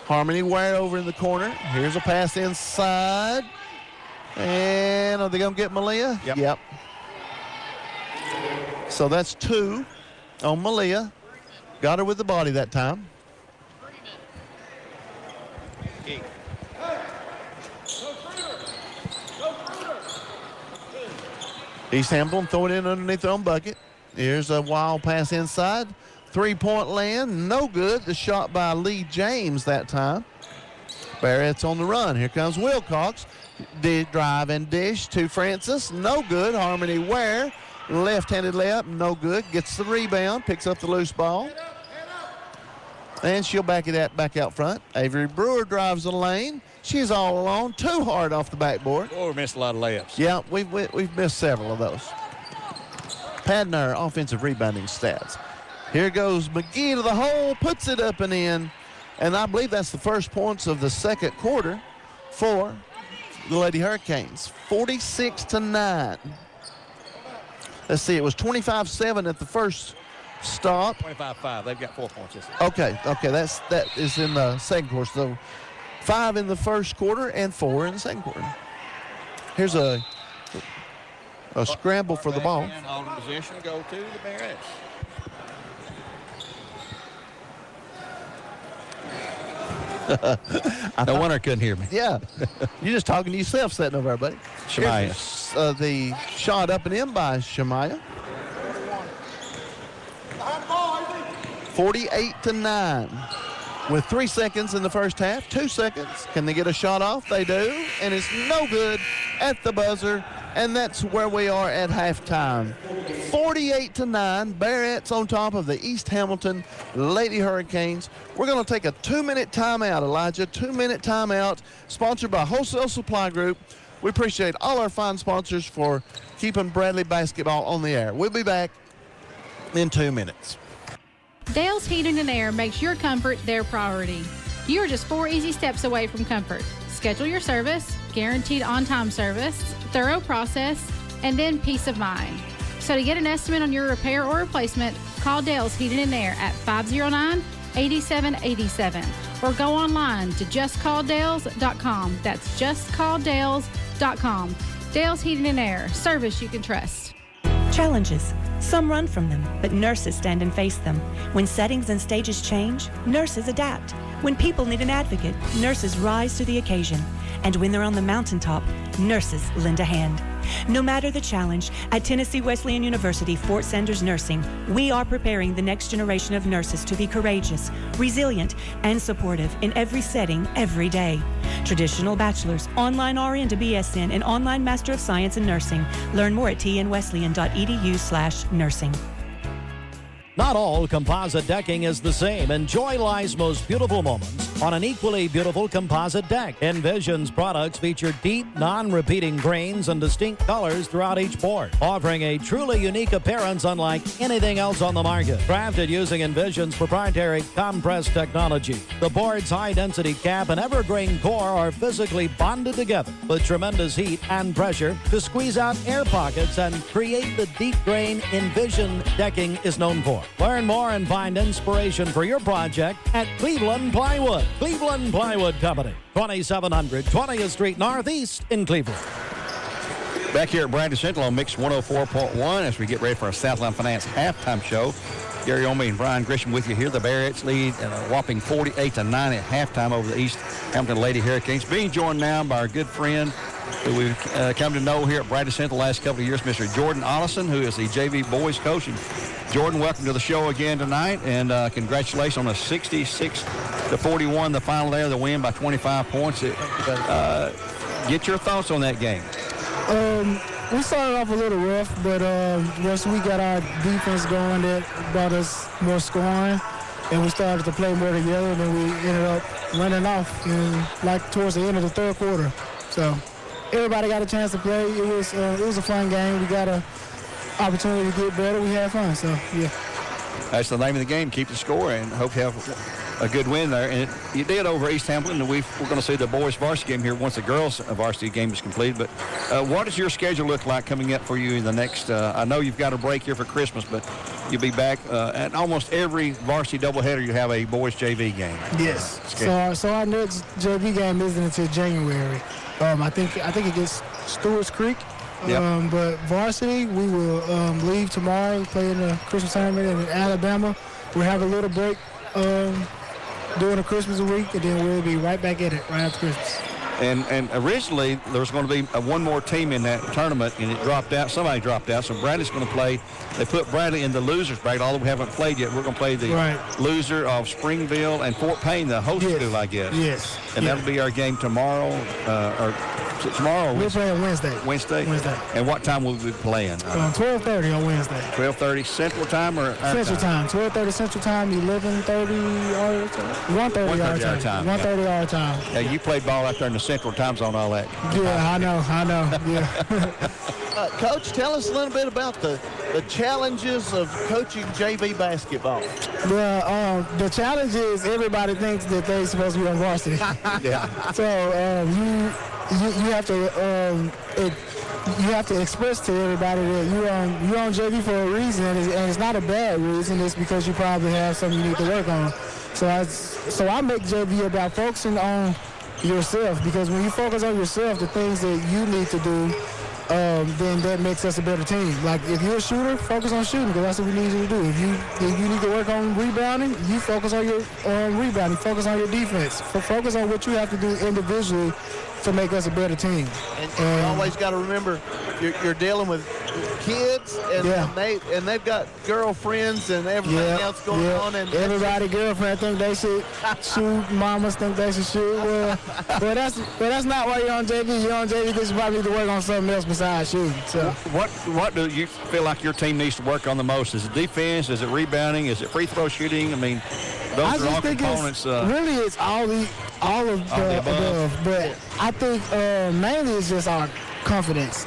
S2: Harmony Ware over in the corner. Here's a pass inside. And are they going to get Malia? Yep. So that's 2 on Malia. Got her with the body that time. East Hamilton throw it in underneath their own bucket. Here's a wild pass inside. 3-point land, no good. The shot by Lee James that time. Barrett's on the run. Here comes Wilcox. Drive and dish to Francis. No good. Harmony Ware. Left-handed layup. No good. Gets the rebound. Picks up the loose ball. And she'll back out front. Avery Brewer drives the lane. She's all alone. Too hard off the backboard.
S1: Oh, we missed a lot of layups.
S2: Yeah, we've missed several of those. Padding our offensive rebounding stats. Here goes McGee to the hole. Puts it up and in. And I believe that's the first points of the second quarter for the Lady Hurricanes. 46-9. Let's see, it was 25-7 at the first stop.
S1: 25-5. They've got 4 points.
S2: Okay, that is in the second quarter. So 5 in the first quarter and 4 in the second quarter. Here's a scramble for the ball.
S1: And all in position go to the Barretts. No wonder I couldn't hear me.
S2: Yeah. You're just talking to yourself sitting over there, buddy.
S1: Shemaya.
S2: The shot up and in by Shemaya. 48-9. With 3 seconds in the first half, 2 seconds. Can they get a shot off? They do. And it's no good at the buzzer. And that's where we are at halftime. 48-9. Barrett's on top of the East Hamilton Lady Hurricanes. We're going to take a 2-minute timeout, Elijah. 2-minute timeout, sponsored by Wholesale Supply Group. We appreciate all our fine sponsors for keeping Bradley basketball on the air. We'll be back in 2 minutes.
S13: Dale's Heating and Air makes your comfort their priority. You are just 4 easy steps away from comfort. Schedule your service, guaranteed on-time service, thorough process, and then peace of mind. So to get an estimate on your repair or replacement, call Dale's Heating and Air at 509-8787 or go online to justcalldales.com. That's justcalldales.com. Dale's Heating and Air, service you can trust.
S14: Challenges. Some run from them, but nurses stand and face them. When settings and stages change, nurses adapt. When people need an advocate, nurses rise to the occasion. And when they're on the mountaintop, nurses lend a hand. No matter the challenge, at Tennessee Wesleyan University, Fort Sanders Nursing, we are preparing the next generation of nurses to be courageous, resilient, and supportive in every setting, every day. Traditional bachelor's, online RN to BSN, and online Master of Science in Nursing. Learn more at tnwesleyan.edu/nursing.
S10: Not all composite decking is the same. Enjoy life's most beautiful moments on an equally beautiful composite deck. Envision's products feature deep, non-repeating grains and distinct colors throughout each board, offering a truly unique appearance unlike anything else on the market. Crafted using Envision's proprietary compress technology, the board's high-density cap and evergreen core are physically bonded together with tremendous heat and pressure to squeeze out air pockets and create the deep grain Envision decking is known for. Learn more and find inspiration for your project at Cleveland Plywood. Cleveland Plywood Company, 2700 20th Street Northeast in Cleveland.
S1: Back here at Bradley Central on Mix 104.1 as we get ready for our Southland Finance halftime show. Gary Omi and Brian Grisham with you here. The Bearcats lead at a whopping 48-9 at halftime over the East Hamilton Lady Hurricanes. Being joined now by our good friend who we've come to know here at Bradley Central the last couple of years, Mr. Jordan Ollison, who is the JV boys coach. And Jordan, welcome to the show again tonight, and congratulations on a 66-41, the final there, the win by 25 points. Get your thoughts on that game.
S15: We started off a little rough, but once we got our defense going, that brought us more scoring, and we started to play more together, and then we ended up running off towards the end of the third quarter. So everybody got a chance to play. It was a fun game. We got an opportunity to get better. We had fun, so yeah.
S1: That's the name of the game. Keep the score, and hope you have a good win there. And you did over East Hamilton, and we're going to see the boys varsity game here once the girls varsity game is completed. But what does your schedule look like coming up for you in the next? I know you've got a break here for Christmas, but you'll be back at almost every varsity doubleheader. You have a boys JV game.
S15: Yes. So our next JV game isn't until January. I think it gets Stewart's Creek.
S1: Yep.
S15: But varsity, we will leave tomorrow, play in the Christmas tournament in Alabama. We'll have a little break during the Christmas week, and then we'll be right back at it right after Christmas.
S1: And originally there was going to be one more team in that tournament, and it dropped out. Somebody dropped out, so Bradley's going to play. They put Bradley in the losers bracket, although we haven't played yet. We're going to play the loser of Springville and Fort Payne, the host school, I guess.
S15: Yes.
S1: And that'll be our game tomorrow, tomorrow.
S15: We're playing Wednesday.
S1: Wednesday. And what time will we be playing?
S15: 12:30 on Wednesday.
S1: 12:30 Central Time or our
S15: Central time? 12:30 Central Time, 11:30 our time, 1:30 our time. 1:30 our time.
S1: Yeah, you played ball out there in the Central Time Zone, all that.
S15: Yeah, I know. Yeah.
S2: Coach, tell us a little bit about the challenges of coaching JV basketball.
S15: Well, the challenge is everybody thinks that they're supposed to be on varsity.
S1: Yeah.
S15: So you have to express to everybody that you're on JV for a reason, and it's not a bad reason. It's because you probably have something you need to work on. So I make JV about focusing on yourself, because when you focus on yourself, the things that you need to do, then that makes us a better team. Like if you're a shooter, focus on shooting, because that's what we need you to do. If you need to work on rebounding, you focus on your rebounding, focus on your defense, focus on what you have to do individually to make us a better team.
S2: And you always got to remember, you're dealing with kids, and they've got girlfriends and everything else going on. And
S15: everybody girlfriend think they should shoot. Mamas think they should shoot. Well, that's not why you're on JV. You're on JV because you probably need to work on something else besides shooting. So
S1: what do you feel like your team needs to work on the most? Is it defense? Is it rebounding? Is it free throw shooting? I mean, those are all components.
S15: Really, it's all of the above. But I think mainly it's just our confidence.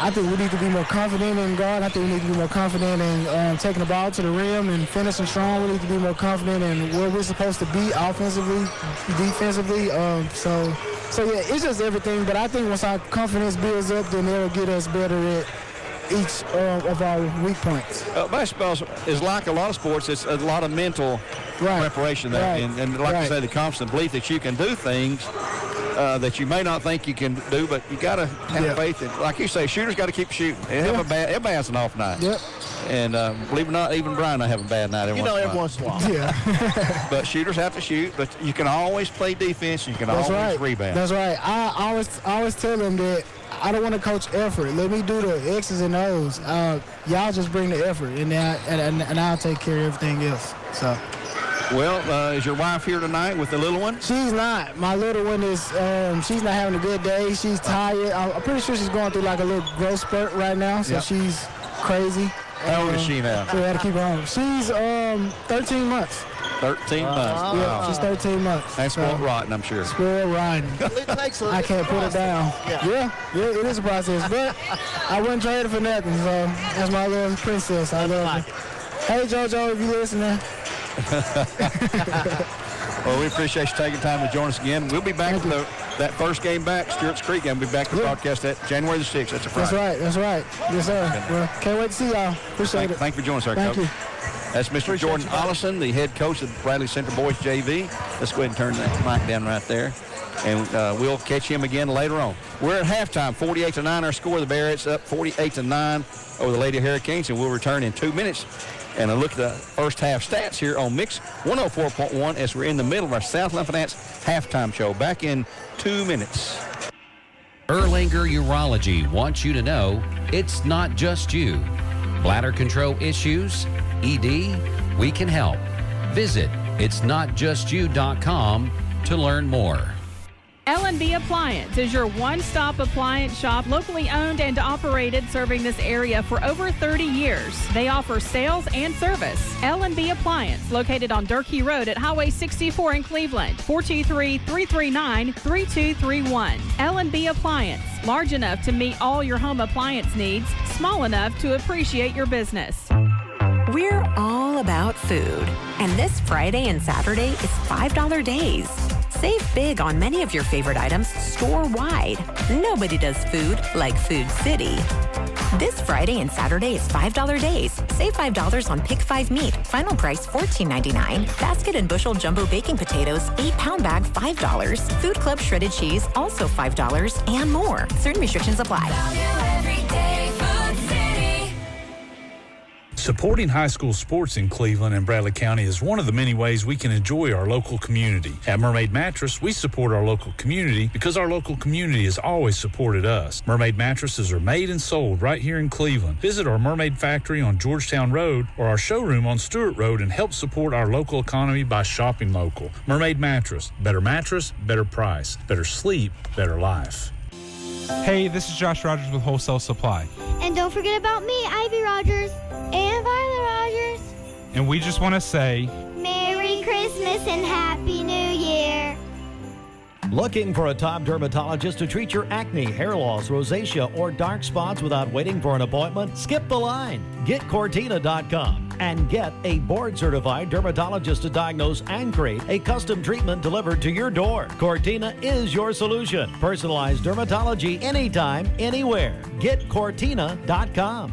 S15: I think we need to be more confident in guard. I think we need to be more confident in taking the ball to the rim and finishing strong. We need to be more confident in where we're supposed to be offensively, defensively. So yeah, it's just everything. But I think once our confidence builds up, then it'll get us better at each of our weak points.
S1: Basketball is like a lot of sports. It's a lot of mental preparation there. And like I say, the constant belief that you can do things that you may not think you can do, but you got to have faith in. Like you say, shooters got to keep shooting. Everybody has an off night.
S15: Yep.
S1: And believe it or not, even Brian and I have a bad night every once in a while.
S15: Yeah.
S1: But shooters have to shoot, but you can always play defense. You can always rebound.
S15: That's right. I always tell them that I don't want to coach effort. Let me do the X's and O's. Y'all just bring the effort, and I'll take care of everything else. So.
S1: Well, is your wife here tonight with the little one?
S15: She's not. My little one is, she's not having a good day. She's tired. I'm pretty sure she's going through like a little growth spurt right now, so she's crazy.
S1: How old is she now?
S15: So we had to keep her home. She's 13 months.
S1: 13 months.
S15: Yeah,
S1: Wow.
S15: she's 13 months.
S1: That's spoiled rotten, I'm sure.
S15: Spoiled rotten. I can't put it down. Yeah, it is a process, but I wouldn't trade it for nothing. So that's my little princess. I love her. Hey, JoJo, if you listening.
S1: Well, we appreciate you taking time to join us again. We'll be back for that first game back, Stewart's Creek game. We'll be back to broadcast that January the 6th. That's a Friday.
S15: That's right. Yes, sir. Well, can't wait to see y'all. Appreciate it.
S1: Thank you for joining us, Coach.
S15: Thank you.
S1: That's Mr. Jordan Ollison, the head coach of the Bradley Central Boys JV. Let's go ahead and turn that mic down right there. And we'll catch him again later on. We're at halftime, 48-9 our score. The Bearets up 48-9 over the Lady Hurricanes, and we'll return in 2 minutes. And a look at the first half stats here on Mix 104.1 as we're in the middle of our Southland Finance halftime show. Back in 2 minutes.
S16: Erlanger Urology wants you to know it's not just you. Bladder control issues, ED, we can help. Visit itsnotjustyou.com to learn more.
S11: L&B Appliance is your one-stop appliance shop, locally owned and operated, serving this area for over 30 years. They offer sales and service. L&B Appliance, located on Durkee Road at Highway 64 in Cleveland, 423-339-3231. L&B Appliance, large enough to meet all your home appliance needs, small enough to appreciate your business.
S17: We're all about food, and this Friday and Saturday is $5 days. Save big on many of your favorite items store-wide. Nobody does food like Food City. This Friday and Saturday is $5 days. Save $5 on Pick 5 meat. Final price $14.99. Basket and bushel jumbo baking potatoes, 8-pound bag $5. Food Club shredded cheese, also $5, and more. Certain restrictions apply.
S18: Supporting high school sports in Cleveland and Bradley County is one of the many ways we can enjoy our local community. At Mermaid Mattress, we support our local community because our local community has always supported us. Mermaid mattresses are made and sold right here in Cleveland. Visit our Mermaid factory on Georgetown Road or our showroom on Stewart Road and help support our local economy by shopping local. Mermaid Mattress. Better mattress, better price. Better sleep, better life.
S3: Hey, this is Josh Rogers with Wholesale Supply.
S4: And don't forget about me, Ivy Rogers, and Violet Rogers.
S3: And we just want to say,
S4: Merry Christmas and Happy New Year.
S10: Looking for a top dermatologist to treat your acne, hair loss, rosacea, or dark spots without waiting for an appointment? Skip the line. Get Cortina.com and get a board-certified dermatologist to diagnose and create a custom treatment delivered to your door. Cortina is your solution. Personalized dermatology anytime, anywhere. Get Cortina.com.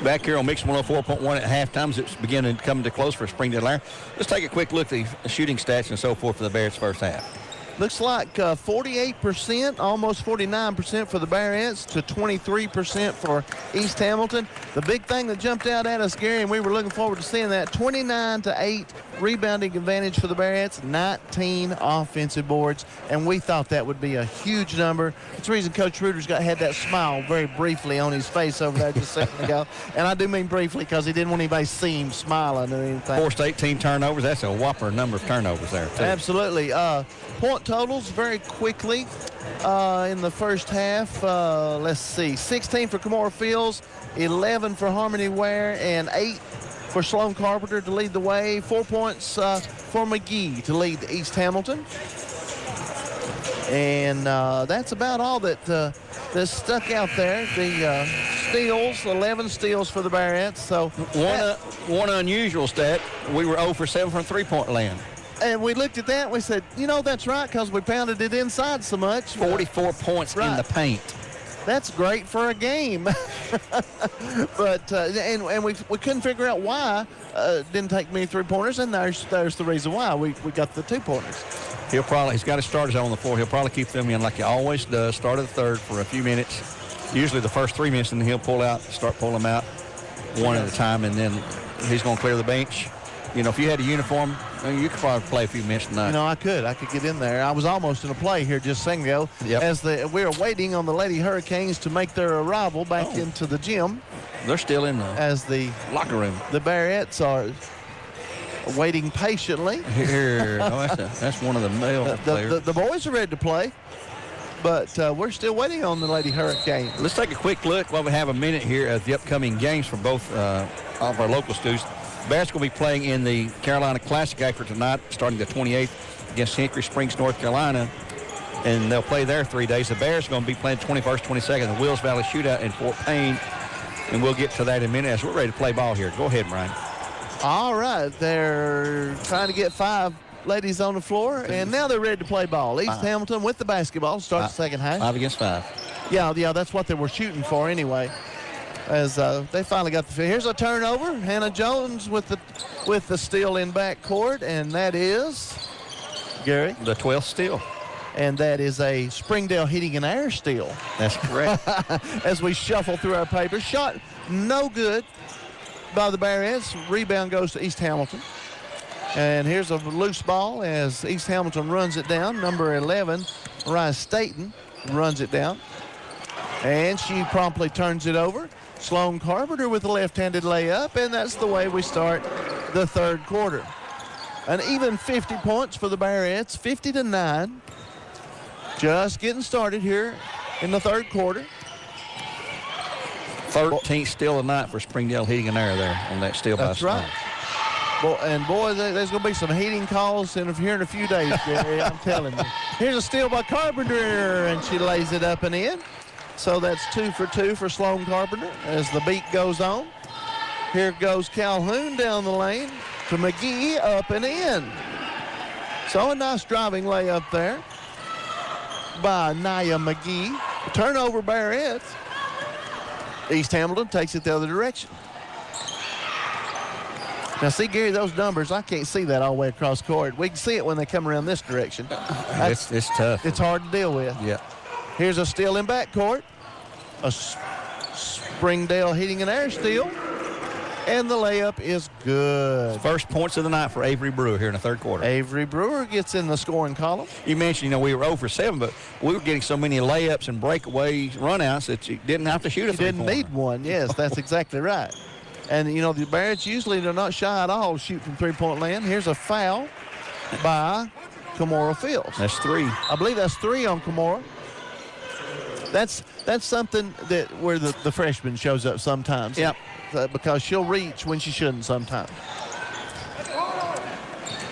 S1: Back here on Mix 104.1 at halftime as it's beginning to come to close for Springdale Iron. Let's take a quick look at the shooting stats and so forth for the Bears first half.
S2: Looks like 48%, almost 49% for the Bearettes to 23% for East Hamilton. The big thing that jumped out at us, Gary, and we were looking forward to seeing that, 29-8 rebounding advantage for the Bearettes, 19 offensive boards, and we thought that would be a huge number. That's the reason Coach Reuter's had that smile very briefly on his face over there just a second ago. And I do mean briefly because he didn't want anybody to see him smiling or anything.
S1: Forced 18 turnovers. That's a whopper number of turnovers there, too.
S2: Absolutely. Point totals very quickly in the first half. Let's see, 16 for Camora Fields, 11 for Harmony Ware, and 8 for Sloan Carpenter to lead the way. 4 points for McGee to lead East Hamilton. And that's about all that stuck out there. The steals, 11 steals for the Bearettes. So
S1: one unusual stat, we were 0 for 7 from three-point land.
S2: And we looked at that and we said, you know, that's right, because we pounded it inside so much.
S1: 44 points in the paint.
S2: That's great for a game. But and we couldn't figure out why didn't take many three-pointers, and there's the reason why. We got the two-pointers.
S1: He's got his starters out on the floor. He'll probably keep them in like he always does, start of the third for a few minutes, usually the first 3 minutes, and then he'll start pulling them out one at a time, and then he's going to clear the bench. You know, if you had a uniform You could probably play a few minutes tonight.
S2: You know, I could get in there. I was almost in a play here just a second ago. As we're waiting on the Lady Hurricanes to make their arrival back into the gym.
S1: They're still in the locker room.
S2: The Barretts are waiting patiently.
S1: Here, that's one of the male players.
S2: The boys are ready to play, but we're still waiting on the Lady Hurricanes.
S1: Let's take a quick look while we have a minute here at the upcoming games for both of our local students. Barrett's going to be playing in the Carolina Classic after tonight, starting the 28th against Hickory Springs, North Carolina, and they'll play there 3 days. The Bears are going to be playing 21st, 22nd, the Wills Valley Shootout in Fort Payne, and we'll get to that in a minute as we're ready to play ball here. Go ahead, Brian.
S2: All right, they're trying to get 5 ladies on the floor, and now they're ready to play ball. East Hamilton with the basketball starts the second half.
S1: 5 against 5.
S2: Yeah, that's what they were shooting for anyway. As they finally got the field. Here's a turnover. Hannah Jones with the steal in backcourt, and that is Gary.
S1: The 12th steal.
S2: And that is a Springdale Heating and Air steal.
S1: That's correct.
S2: As we shuffle through our papers. Shot no good by the Barretts. Rebound goes to East Hamilton. And here's a loose ball as East Hamilton runs it down. Number 11, Mariah Staten, runs it down. And she promptly turns it over. Sloan Carpenter with a left-handed layup, and that's the way we start the third quarter. An even 50 points for the Barretts, 50-9. Just getting started here in the third quarter.
S1: 13th steal of the night for Springdale Heating and Air there on that steal by
S2: That's right. Boy, there's going to be some heating calls here in a few days, Gary, I'm telling you. Here's a steal by Carpenter, and she lays it up and in. So that's 2 for 2 for Sloan Carpenter as the beat goes on. Here goes Calhoun down the lane to McGee, up and in. So a nice driving layup there by Nia McGee. Turnover Barretts. East Hamilton takes it the other direction. Now, see, Gary, those numbers, I can't see that all the way across court. We can see it when they come around this direction.
S1: It's tough.
S2: It's hard to deal with.
S1: Yeah.
S2: Here's a steal in backcourt. A Springdale Heating and Air steal. And the layup is good.
S1: First points of the night for Avery Brewer here in the third quarter.
S2: Avery Brewer gets in the scoring column.
S1: You mentioned, we were 0 for 7, but we were getting so many layups and breakaway runouts that you didn't have to shoot a three-pointer.
S2: You didn't need one. Yes, that's exactly right. And, the Barretts usually they're not shy at all to shoot from three-point land. Here's a foul by Kimora Fields.
S1: That's 3.
S2: I believe that's 3 on Kimora. That's something where the freshman shows up sometimes.
S1: Yep.
S2: Because she'll reach when she shouldn't sometimes.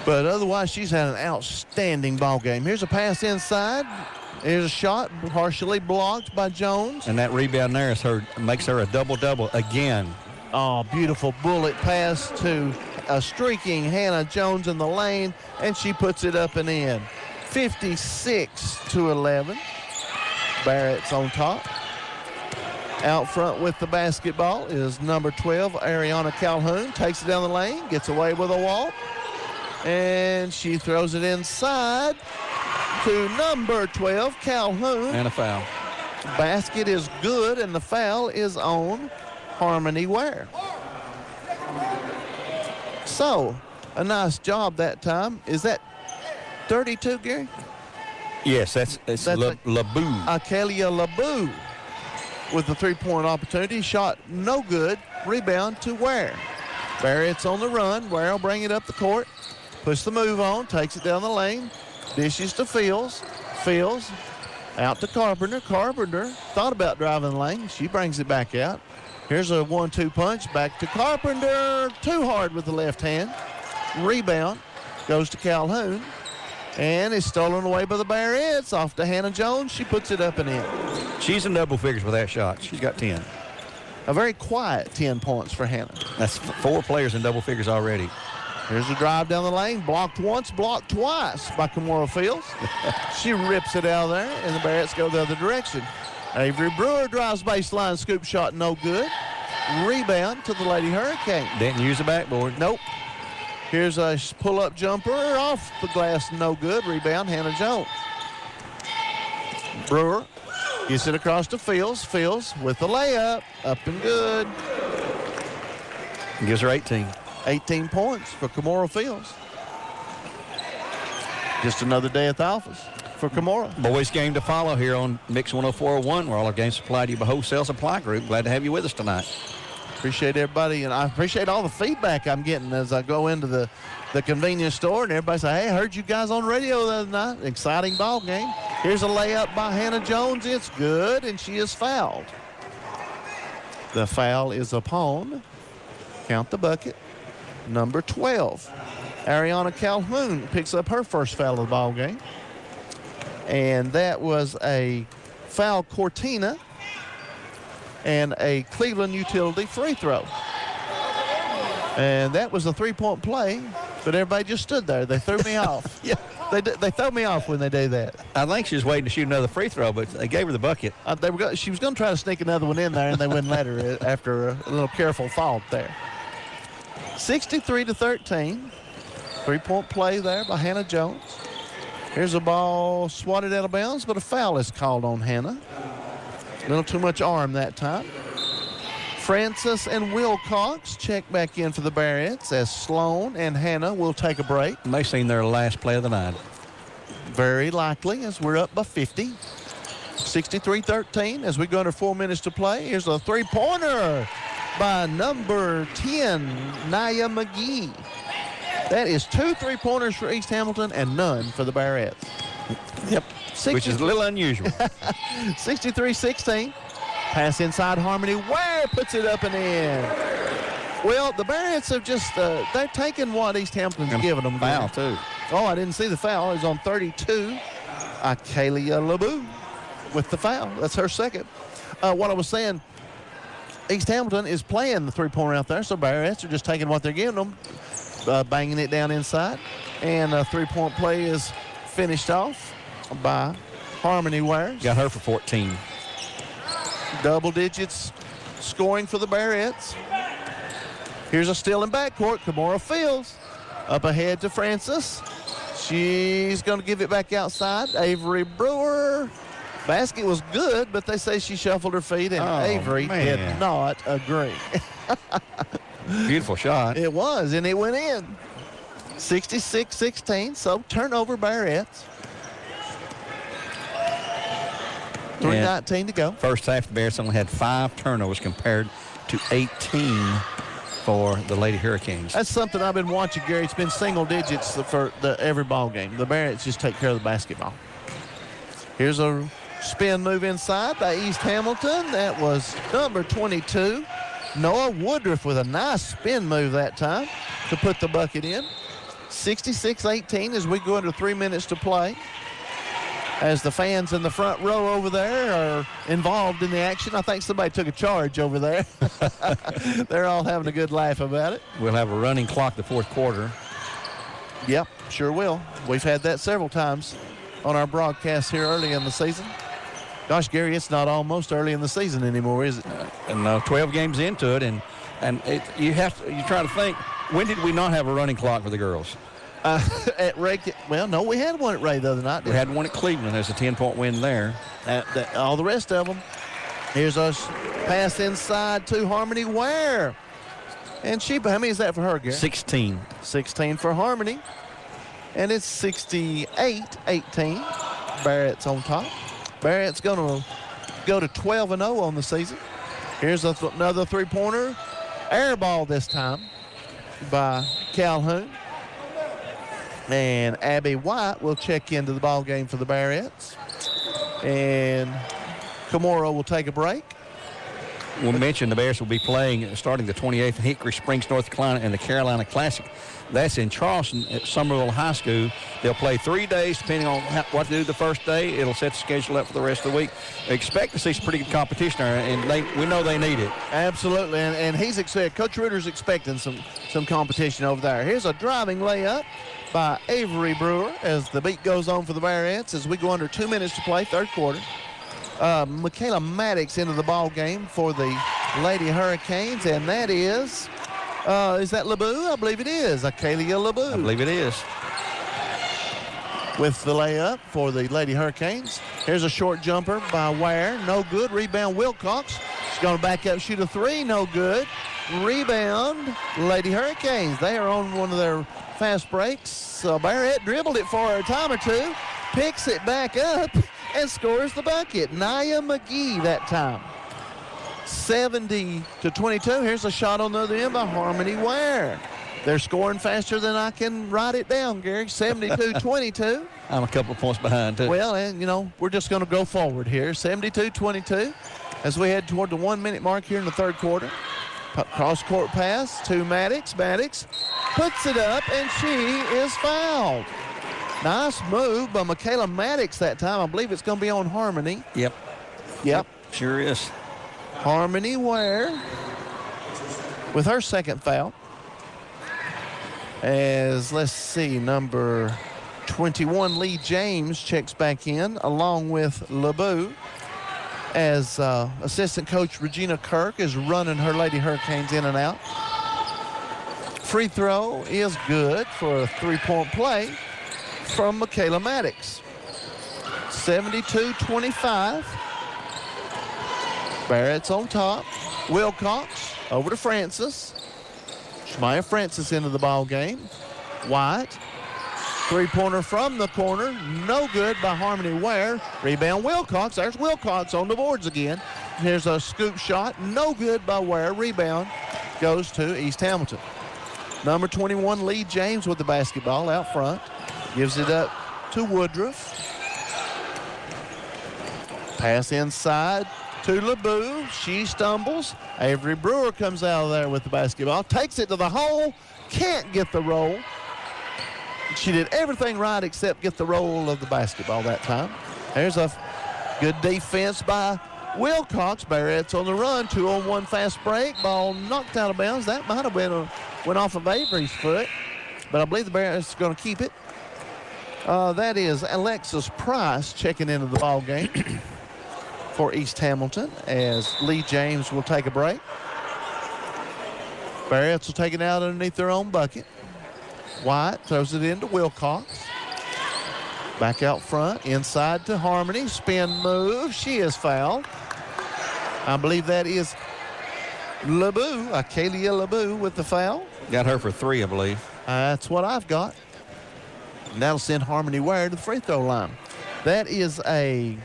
S2: But otherwise, she's had an outstanding ball game. Here's a pass inside. Here's a shot partially blocked by Jones.
S1: And that rebound there makes her a double-double again.
S2: Oh, beautiful bullet pass to a streaking Hannah Jones in the lane, and she puts it up and in. 56-11. Barrett's on top. Out front with the basketball is number 12, Ariana Calhoun. Takes it down the lane, gets away with a walk, and she throws it inside to number 12, Calhoun.
S1: And a foul.
S2: Basket is good, and the foul is on Harmony Ware. So, a nice job that time. Is that 32, Gary?
S1: Yes, that's LeBou.
S2: Akelia LeBou with the three-point opportunity. Shot no good. Rebound to Ware. Barrett's on the run. Ware will bring it up the court. Puts the move on. Takes it down the lane. Dishes to Fields. Fields out to Carpenter. Carpenter thought about driving the lane. She brings it back out. Here's a 1-2 punch. Back to Carpenter. Too hard with the left hand. Rebound goes to Calhoun. And it's stolen away by the Barretts. Off to Hannah Jones. She puts it up and in.
S1: She's in double figures with that shot. She's got 10.
S2: A very quiet 10 points for Hannah.
S1: That's 4 players in double figures already.
S2: Here's a drive down the lane. Blocked once, blocked twice by Kimora Fields. She rips it out of there, and the Barretts go the other direction. Avery Brewer drives baseline, scoop shot, no good. Rebound to the Lady Hurricane.
S1: Didn't use the backboard.
S2: Nope. Here's a pull-up jumper off the glass, no good. Rebound, Hannah Jones. Brewer gets it across to Fields. Fields with the layup, up and good.
S1: Gives her 18.
S2: 18 points for Kimora Fields. Just another day at the office for Camorra.
S1: Boys game to follow here on Mix 104.1, where all our games supplied to you by Wholesale Supply Group. Glad to have you with us tonight.
S2: Appreciate everybody, and I appreciate all the feedback I'm getting as I go into the convenience store, and everybody say, hey, I heard you guys on radio the other night. Exciting ball game. Here's a layup by Hannah Jones. It's good, and she is fouled. The foul is upon, count the bucket, number 12. Ariana Calhoun picks up her first foul of the ball game. And that was a foul Cortina and a Cleveland Utility free throw. And that was a three-point play, but everybody just stood there. They threw me off.
S1: Yeah.
S2: They throw me off when they do that.
S1: I think she was waiting to shoot another free throw, but they gave her the bucket.
S2: She was going to try to sneak another one in there, and they wouldn't let her after a little careful fault there. 63-13. Three-point play there by Hannah Jones. Here's a ball swatted out of bounds, but a foul is called on Hannah. A little too much arm that time. Francis and Wilcox check back in for the Barretts as Sloan and Hannah will take a break.
S1: And they've seen their last play of the night.
S2: Very likely, as we're up by 50. 63-13 as we go under 4 minutes to play. Here's a three-pointer by number 10, Nia McGee. That is 2 3-pointers for East Hamilton and none for the Barretts.
S1: Yep, which is a little unusual.
S2: 63-16. Pass inside Harmony. Ware puts it up and in. Well, the Barretts have just, they're taking what East Hamilton's giving them.
S1: Foul, too.
S2: Oh, I didn't see the foul. It was on 32. Akalia LeBeau with the foul. That's her second. What I was saying, East Hamilton is playing the three-pointer out there, so Barretts are just taking what they're giving them, banging it down inside. And a three-point play is finished off by Harmony Ware.
S1: Got her for 14.
S2: Double digits scoring for the Barretts. Here's a steal in backcourt. Camorra Fields up ahead to Francis. She's going to give it back outside. Avery Brewer. Basket was good, but they say she shuffled her feet, and Avery did not agree.
S1: Beautiful shot.
S2: It was, and it went in. 66-16, so turnover Barretts. 3:19 to go.
S1: First half, the Bears only had 5 turnovers compared to 18 for the Lady Hurricanes.
S2: That's something I've been watching, Gary. It's been single digits for every ball game. The Barretts just take care of the basketball. Here's a spin move inside by East Hamilton. That was number 22. Noah Woodruff with a nice spin move that time to put the bucket in. 66-18 as we go under 3 minutes to play. As the fans in the front row over there are involved in the action. I think somebody took a charge over there. They're all having a good laugh about it.
S1: We'll have a running clock the fourth quarter.
S2: Yep, sure will. We've had that several times on our broadcast here early in the season. Gosh, Gary, it's not almost early in the season anymore, is it?
S1: No, 12 games into it, and you try to think, when did we not have a running clock for the girls?
S2: At Ray, well, no, we had one at Ray the other night.
S1: We had one at Cleveland. There's a 10-point win there.
S2: All the rest of them. Here's a pass inside to Harmony Ware. And how many is that for her, Gary?
S1: 16.
S2: 16 for Harmony. And it's 68-18. Barrett's on top. Barrett's going to go to 12-0 on the season. Here's another three-pointer. Air ball this time by Calhoun. And Abby White will check into the ball game for the Barretts. And Camorra will take a break.
S1: We mentioned the Bears will be playing starting the 28th in Hickory Springs, North Carolina, in the Carolina Classic. That's in Charleston at Summerville High School. They'll play 3 days, depending on what to do the first day. It'll set the schedule up for the rest of the week. Expect to see some pretty good competition there, and we know they need it.
S2: Absolutely, and he's excited. Coach Ritter's expecting some competition over there. Here's a driving layup by Avery Brewer as the beat goes on for the Barretts as we go under 2 minutes to play, third quarter. Michaela Maddox into the ball game for the Lady Hurricanes, and that is that LeBeau? I believe it is. Akalia LeBeau.
S1: I believe it is.
S2: With the layup for the Lady Hurricanes. Here's a short jumper by Ware. No good. Rebound Wilcox. She's going to back up, shoot a three. No good. Rebound, Lady Hurricanes. They are on one of their fast breaks. So Barrett dribbled it for a time or two, picks it back up, and scores the bucket. Nia McGee that time. 70-22. Here's a shot on the other end by Harmony Ware. They're scoring faster than I can write it down, Gary. 72-22.
S1: I'm a couple of points behind, too.
S2: Well, and, we're just going to go forward here. 72-22 as we head toward the 1 minute mark here in the third quarter. Cross-court pass to Maddox. Maddox puts it up, and she is fouled. Nice move by Michaela Maddox that time. I believe it's going to be on Harmony.
S1: Yep. Sure is.
S2: Harmony Ware with her second foul. As, let's see, number 21, Lee James, checks back in along with LeBeau as assistant coach Regina Kirk is running her Lady Hurricanes in and out. Free throw is good for a three-point play from Michaela Maddox. 72-25. Barrett's on top. Wilcox over to Francis. Shmaya Francis into the ball game. White. Three-pointer from the corner. No good by Harmony Ware. Rebound Wilcox. There's Wilcox on the boards again. Here's a scoop shot. No good by Ware. Rebound goes to East Hamilton. Number 21, Lee James with the basketball out front. Gives it up to Woodruff. Pass inside to LeBeau. She stumbles. Avery Brewer comes out of there with the basketball. Takes it to the hole. Can't get the roll. She did everything right except get the roll of the basketball that time. There's a good defense by Wilcox. Barrett's on the run. 2-on-1 fast break. Ball knocked out of bounds. That might have been went off of Avery's foot, but I believe the Barrett's going to keep it. That is Alexis Price checking into the ball game for East Hamilton as Lee James will take a break. Barrett's will take it out underneath their own bucket. White throws it into Wilcox. Back out front, inside to Harmony. Spin move. She is fouled. I believe that is LeBeau, Akelia LeBeau with the foul.
S1: Got her for 3, I believe.
S2: That's what I've got. And that'll send Harmony Ware to the free throw line. That is a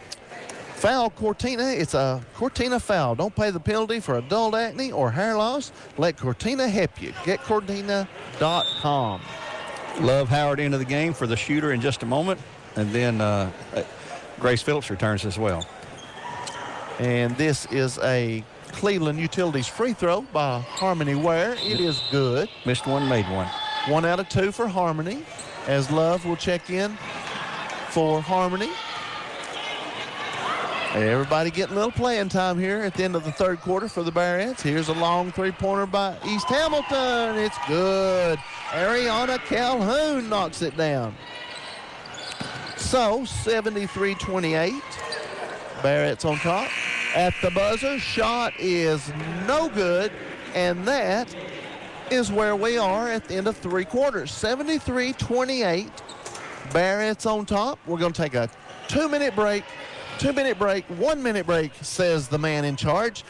S2: foul, Cortina. It's a Cortina foul. Don't pay the penalty for adult acne or hair loss. Let Cortina help you. Get Cortina.com.
S1: Love Howard into the game for the shooter in just a moment. And then Grace Phillips returns as well.
S2: And this is a Cleveland Utilities free throw by Harmony Ware. It is good.
S1: Missed one, made one.
S2: 1 out of 2 for Harmony as Love will check in for Harmony. Everybody getting a little playing time here at the end of the third quarter for the Barretts. Here's a long three-pointer by East Hamilton. It's good. Ariana Calhoun knocks it down. So 73-28. Barrett's on top. At the buzzer, shot is no good, and that is where we are at the end of three quarters. 73-28. Barrett's on top. We're going to take a 2-minute break. 2-minute break, 1-minute break, says the man in charge.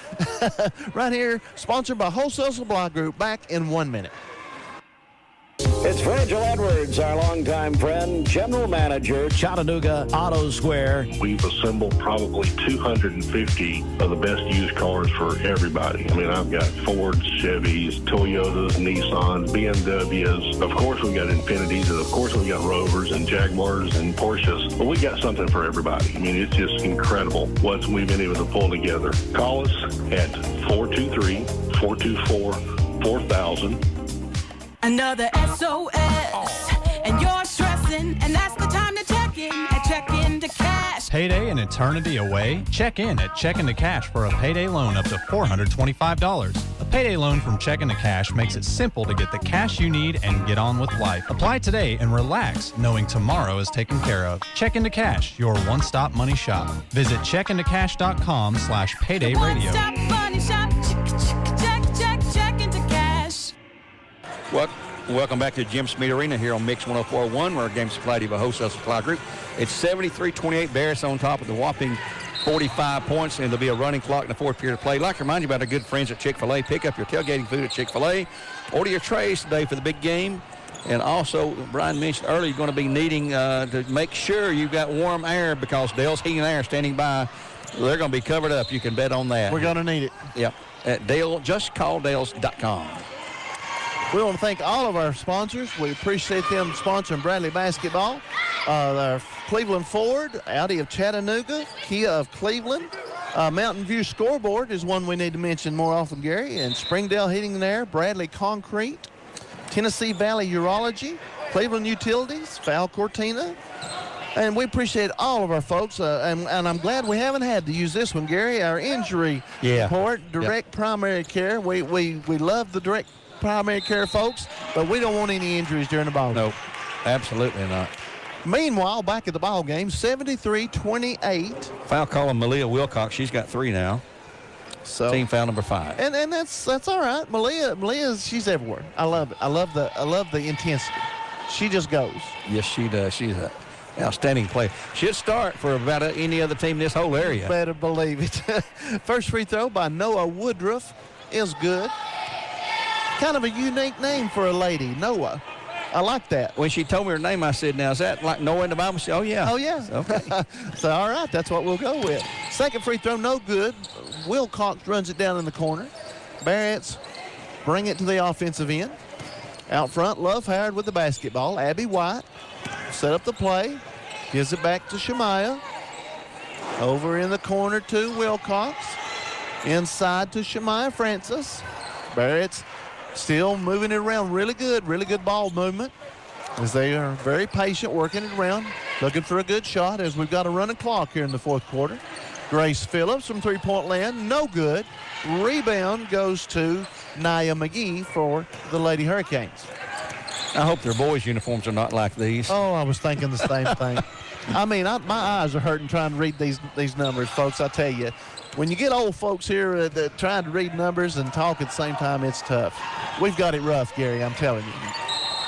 S2: Right here, sponsored by Wholesale Supply Group. Back in 1 minute.
S5: It's Virgil Edwards, our longtime friend, general manager, Chattanooga Auto Square.
S6: We've assembled probably 250 of the best used cars for everybody. I mean, I've got Fords, Chevys, Toyotas, Nissans, BMWs. Of course, we've got Infinitis, and of course, we've got Rovers and Jaguars and Porsches. But we got something for everybody. I mean, it's just incredible what we've been able to pull together. Call us at 423-424-4000.
S19: Another SOS, and you're stressing, and that's the time to check in at Check Into Cash.
S3: Payday and eternity away? Check in at Check Into Cash for a payday loan up to $425. A payday loan from Check Into Cash makes it simple to get the cash you need and get on with life. Apply today and relax, knowing tomorrow is taken care of. Check Into Cash, your one-stop money shop. Visit checkIntoCash.com/paydayradio.
S19: One-stop money shop. Check into cash.
S1: Welcome back to Jim Smead Arena here on Mix 104.1, where our game supplied by Wholesale Supply Group. It's 73-28. Barrett's on top with a whopping 45 points, and there'll be a running clock in the fourth period of play. I'd like to remind you about our good friends at Chick-fil-A. Pick up your tailgating food at Chick-fil-A. Order your trays today for the big game. And also, Brian mentioned earlier, you're going to be needing to make sure you've got warm air because Dale's Heating and Air standing by. They're going to be covered up. You can bet on that.
S2: We're going to need it.
S1: Yep. At JustCallDales.com.
S2: We want to thank all of our sponsors. We appreciate them sponsoring Bradley basketball. Our Cleveland Ford, Audi of Chattanooga, Kia of Cleveland. Mountain View Scoreboard is one we need to mention more often, Gary. And Springdale Heating and Air, Bradley Concrete, Tennessee Valley Urology, Cleveland Utilities, Val Cortina. And we appreciate all of our folks. And I'm glad we haven't had to use this one, Gary. Our injury report, direct primary care. We love the direct primary care folks, but we don't want any injuries during the ball game.
S1: No, absolutely not.
S2: Meanwhile, back at the ball game, 73-28.
S1: Foul call on Malia Wilcox. She's got 3 now.
S2: So
S1: team foul number 5.
S2: And that's all right. Malia, she's everywhere. I love it. I love the intensity. She just goes.
S1: Yes, she does. She's an outstanding player. Should start for about any other team in this whole area.
S2: You better believe it. First free throw by Noah Woodruff is good. Kind of a unique name for a lady, Noah. I like that.
S1: When she told me her name, I said, now, is that like Noah in the Bible? She said, oh, yeah.
S2: Oh, yeah.
S1: Okay.
S2: So, all right, that's what we'll go with. Second free throw, no good. Wilcox runs it down in the corner. Barrett's bring it to the offensive end. Out front, Love Howard with the basketball. Abby White set up the play. Gives it back to Shemaya. Over in the corner to Wilcox. Inside to Shemaya Francis. Barrett's still moving it around really good ball movement as they are very patient working it around, looking for a good shot as we've got a running clock here in the fourth quarter. Grace Phillips from three-point land, no good. Rebound goes to Nia McGee for the Lady Hurricanes.
S1: I hope their boys' uniforms are not like these.
S2: Oh, I was thinking the same thing. I mean, my eyes are hurting trying to read these numbers, folks. I tell you, when you get old folks here trying to read numbers and talk at the same time, it's tough. We've got it rough, Gary, I'm telling you.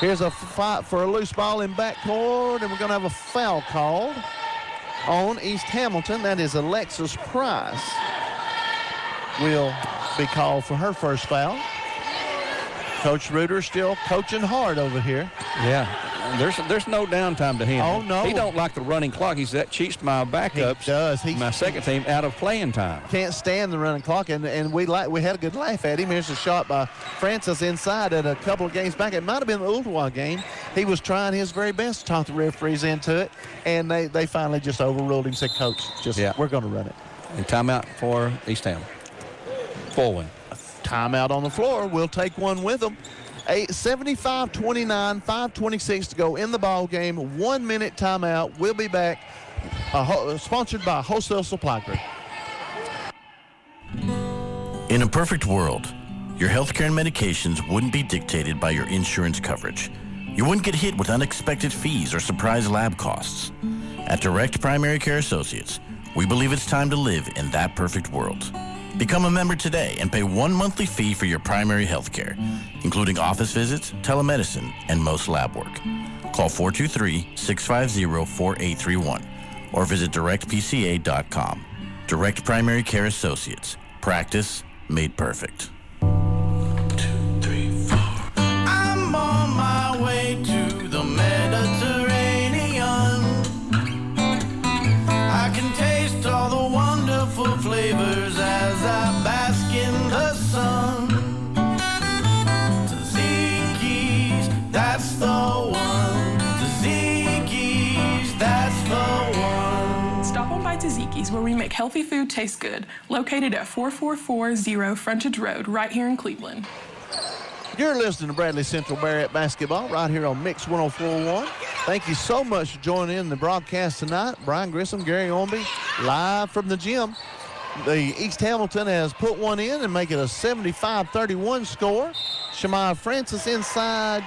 S2: Here's a fight for a loose ball in backcourt, and we're going to have a foul called on East Hamilton. That is Alexis Price. Will be called for her first foul. Coach Reuter still coaching hard over here.
S1: Yeah. There's no downtime to him.
S2: Oh, no.
S1: He don't like the running clock. He's that cheats my backups.
S2: He does.
S1: My second team out of playing time.
S2: Can't stand the running clock, and we had a good laugh at him. Here's a shot by Francis inside at a couple of games back. It might have been the Ooltewah game. He was trying his very best to talk the referees into it, and they finally just overruled him, said, Coach, we're going to run it.
S1: And timeout for East Ham. Full one.
S2: Timeout on the floor. We'll take one with them. 75-29, 5:26 to go in the ball game. 1 minute timeout. We'll be back. Sponsored by Wholesale Supply Group.
S20: In a perfect world, your healthcare and medications wouldn't be dictated by your insurance coverage. You wouldn't get hit with unexpected fees or surprise lab costs. At Direct Primary Care Associates, we believe it's time to live in that perfect world. Become a member today and pay one monthly fee for your primary health care, including office visits, telemedicine, and most lab work. Call 423-650-4831 or visit directpca.com. Direct Primary Care Associates. Practice made perfect.
S21: 2, 3, 4. I'm on my way to the Mediterranean. I can taste all the wonderful flavors as I bask in the sun. Tzatziki's, that's the one. Tzatziki's, that's the one.
S12: Stop on by Tzatziki's, where we make healthy food taste good. Located at 4440 Frontage Road, right here in Cleveland.
S2: You're listening to Bradley Central Barrett basketball right here on Mix 104.1. Thank you so much for joining in the broadcast tonight. Brian Grissom, Gary Ormby, live from the gym. The East Hamilton has put one in and make it a 75-31 score. Shemaya Francis inside.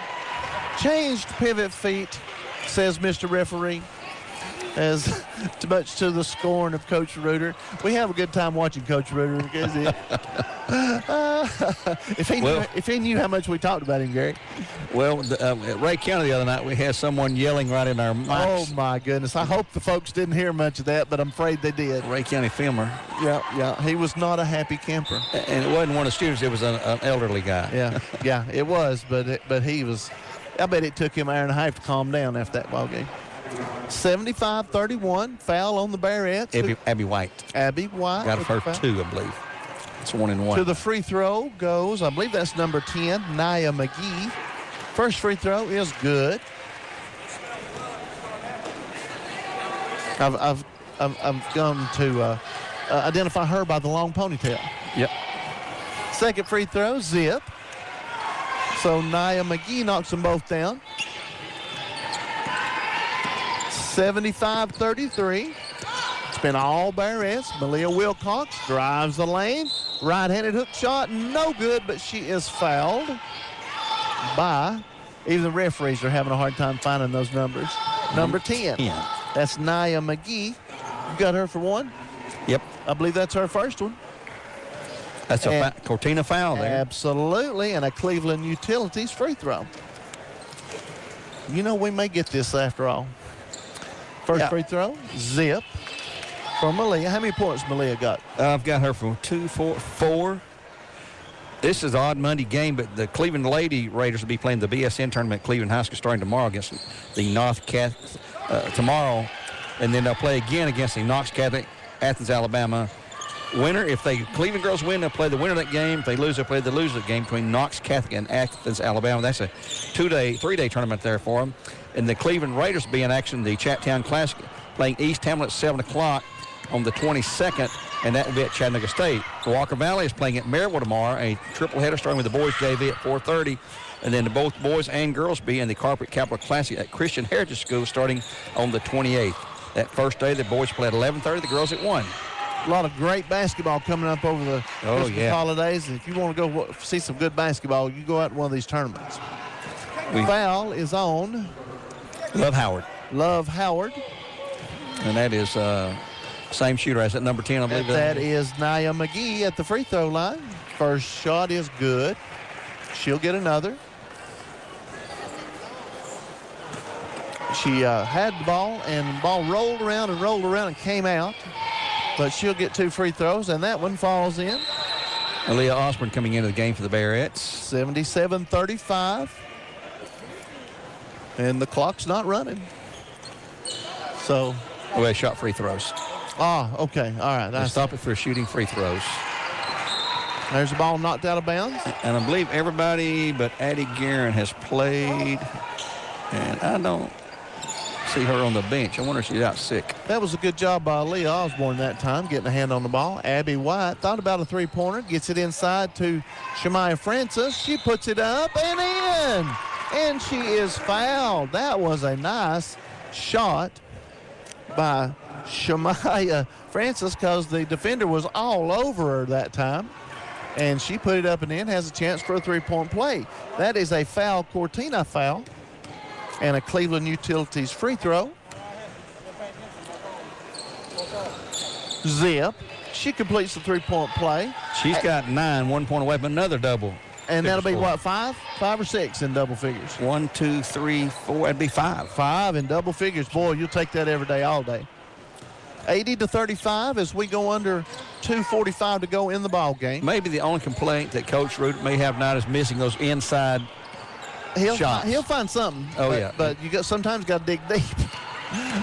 S2: Changed pivot feet, says Mr. Referee. as much to the scorn of Coach Reuter. We have a good time watching Coach Reuter. If he knew how much we talked about him, Gary.
S1: Well, at Ray County the other night, we had someone yelling right in our mics.
S2: Oh, my goodness. I hope the folks didn't hear much of that, but I'm afraid they did.
S1: Ray County filmer.
S2: Yeah. He was not a happy camper.
S1: And it wasn't one of the students. It was an elderly guy.
S2: Yeah, it was, but he was. I bet it took him an hour and a half to calm down after that ball game. 75-31, foul on the Bearettes.
S1: Abby White.
S2: Abby White.
S1: Got a first 2, I believe. It's 1-1.
S2: To the free throw goes, I believe that's number 10, Nia McGee. First free throw is good. I've gone to identify her by the long ponytail.
S1: Yep.
S2: Second free throw, zip. So Nia McGee knocks them both down. 75-33. It's been all Bearettes. Malia Wilcox drives the lane. Right-handed hook shot, no good, but she is fouled by, even the referees are having a hard time finding those numbers. Number 10. That's Nia McGee. You got her for 1?
S1: Yep.
S2: I believe that's her first one.
S1: That's a Cortina foul there.
S2: Absolutely, and a Cleveland Utilities free throw. You know, we may get this after all. First free throw, zip for Malia. How many points Malia got?
S1: I've got her from 2, 4. This is an odd Monday game, but the Cleveland Lady Raiders will be playing the BSN tournament at Cleveland High School starting tomorrow against the North Catholic tomorrow, and then they'll play again against the Knox Catholic, Athens, Alabama. Winner, if the Cleveland girls win, they'll play the winner of that game. If they lose, they'll play the loser of the game between Knox Catholic and Athens, Alabama. That's a 3-day tournament there for them. And the Cleveland Raiders will be in action, the Chattown Classic, playing East Hamlet at 7 o'clock on the 22nd, and that will be at Chattanooga State. Walker Valley is playing at Maryville tomorrow, a triple header starting with the boys JV at 4:30, and then both boys and girls be in the Carpet Capital Classic at Christian Heritage School starting on the 28th. That first day, the boys play at 11:30, the girls at 1.
S2: A lot of great basketball coming up over the Christmas holidays. If you want to go see some good basketball, you go out to one of these tournaments. Foul is on
S1: Love Howard. And that is same shooter as at number 10, I believe.
S2: That is Nia McGee at the free throw line. First shot is good. She'll get another. She had the ball, and the ball rolled around and came out. But she'll get 2 free throws, and that one falls in.
S1: Aaliyah Osborne coming into the game for the Bearettes.
S2: 77-35. And the clock's not running. So.
S1: Oh, they shot free throws.
S2: Okay. All right.
S1: They stop it for shooting free throws.
S2: There's the ball knocked out of bounds.
S1: And I believe everybody but Addie Guerin has played. And I don't see her on the bench. I wonder if she's out sick.
S2: That was a good job by Leah Osborne that time, getting a hand on the ball. Abby White thought about a three-pointer, gets it inside to Shemaya Francis. She puts it up and in, and she is fouled. That was a nice shot by Shemaya Francis because the defender was all over her that time, and she put it up and in, has a chance for a three-point play. That is a foul, Cortina foul, and a Cleveland Utilities free throw. Zip. She completes the three-point play.
S1: She's got 9, 1 point away from another double.
S2: And that'll be what, 5? 5 or 6 in double figures?
S1: 1, 2, 3, 4. That'd be 5.
S2: 5 in double figures. Boy, you'll take that every day, all day. 80-35 as we go under 2:45 to go in the ball game.
S1: Maybe the only complaint that Coach Root may have tonight is missing those inside shots.
S2: He'll find something. But you sometimes got to dig deep.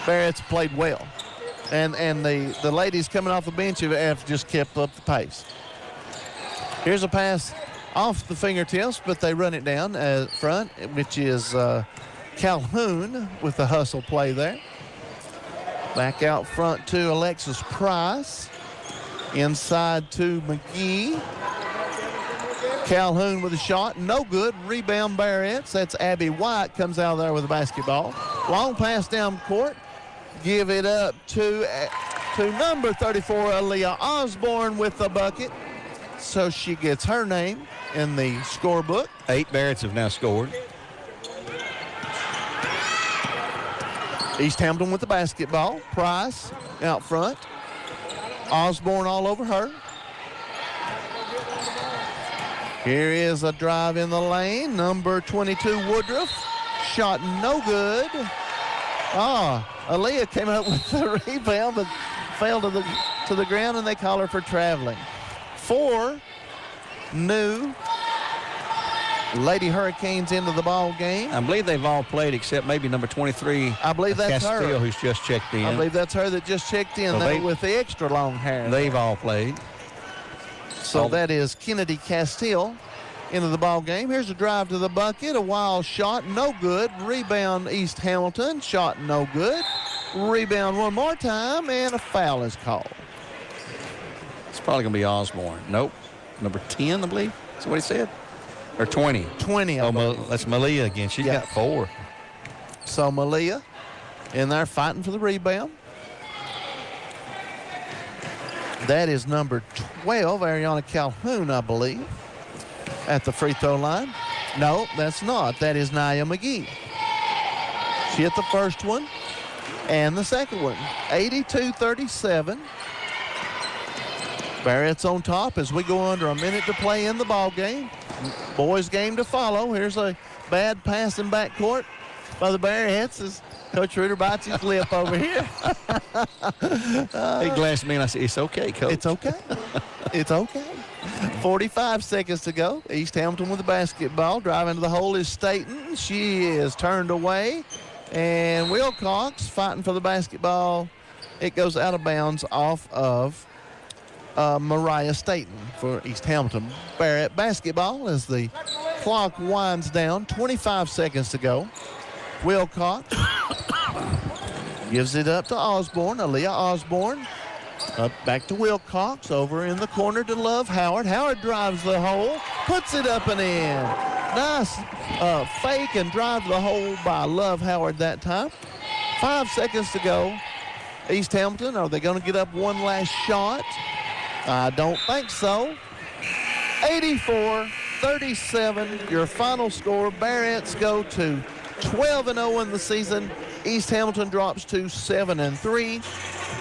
S2: Barrett's played well. And the ladies coming off the bench have just kept up the pace. Here's a pass off the fingertips, but they run it down front, which is Calhoun with the hustle play there. Back out front to Alexis Price. Inside to McGee. Calhoun with a shot, no good. Rebound Barrett's. That's Abby White comes out there with the basketball. Long pass down court. Give it up to number 34, Aaliyah Osborne with the bucket. So she gets her name in the scorebook.
S1: 8 Barretts have now scored.
S2: East Hamilton with the basketball. Price out front. Osborne all over her. Here is a drive in the lane. Number 22, Woodruff. Shot no good. Aaliyah came up with the rebound, but fell to the ground, and they call her for traveling. 4 new Lady Hurricanes into the ball game.
S1: I believe they've all played except maybe number 23.
S2: I believe that's
S1: Castile,
S2: her.
S1: who's just checked in.
S2: I believe that's her that just checked in,
S1: Well,
S2: with the extra long hair.
S1: They've all played.
S2: So that is Kennedy Castile into the ball game. Here's a drive to the bucket. A wild shot, no good. Rebound East Hamilton. Shot no good. Rebound one more time, and a foul is called.
S1: It's probably going to be Osborne. Nope. Number 10, I believe. That's what he said. Or 20.
S2: 20.
S1: That's Malia again. She's got 4.
S2: So Malia in there fighting for the rebound. That is number 12, Ariana Calhoun, I believe, at the free throw line. No, that's not. That is Nia McGee. She hit the first one and the second one. 82-37. Barrett's on top as we go under a minute to play in the ball game. Boys game to follow. Here's a bad pass in backcourt by the Barretts as Coach Reuter bites his lip over here.
S1: He glanced at me and I said, it's okay, Coach.
S2: It's okay. It's okay. 45 seconds to go. East Hamilton with the basketball. Driving to the hole is Staten. She is turned away. And Wilcox fighting for the basketball. It goes out of bounds off of Mariah Staten for East Hamilton. Barrett basketball as the clock winds down. 25 seconds to go. Wilcox gives it up to Osborne. Aaliyah Osborne up back to Wilcox. Over in the corner to Love Howard. Howard drives the hole, puts it up and in. Nice fake and drive the hole by Love Howard that time. 5 seconds to go. East Hamilton, are they going to get up one last shot? I don't think so. 84-37, your final score. Barretts go to 12-0 in the season. East Hamilton drops to 7-3.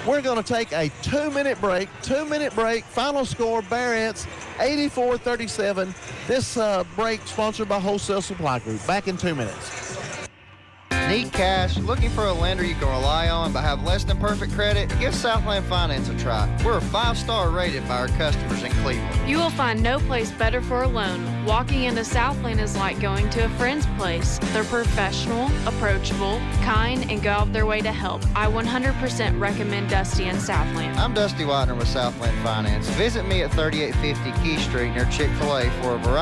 S2: We're going to take a 2-minute break. 2-minute break. Final score, Barretts 84-37. This break sponsored by Wholesale Supply Group. Back in 2 minutes.
S7: Need cash? Looking for a lender you can rely on but have less than perfect credit? Give Southland Finance a try. We're 5-star rated by our customers in Cleveland.
S22: You will find no place better for a loan. Walking into Southland is like going to a friend's place. They're professional, approachable, kind, and go out of their way to help. I 100% recommend Dusty and Southland.
S7: I'm Dusty Widener with Southland Finance. Visit me at 3850 Key Street near Chick-fil-A for a variety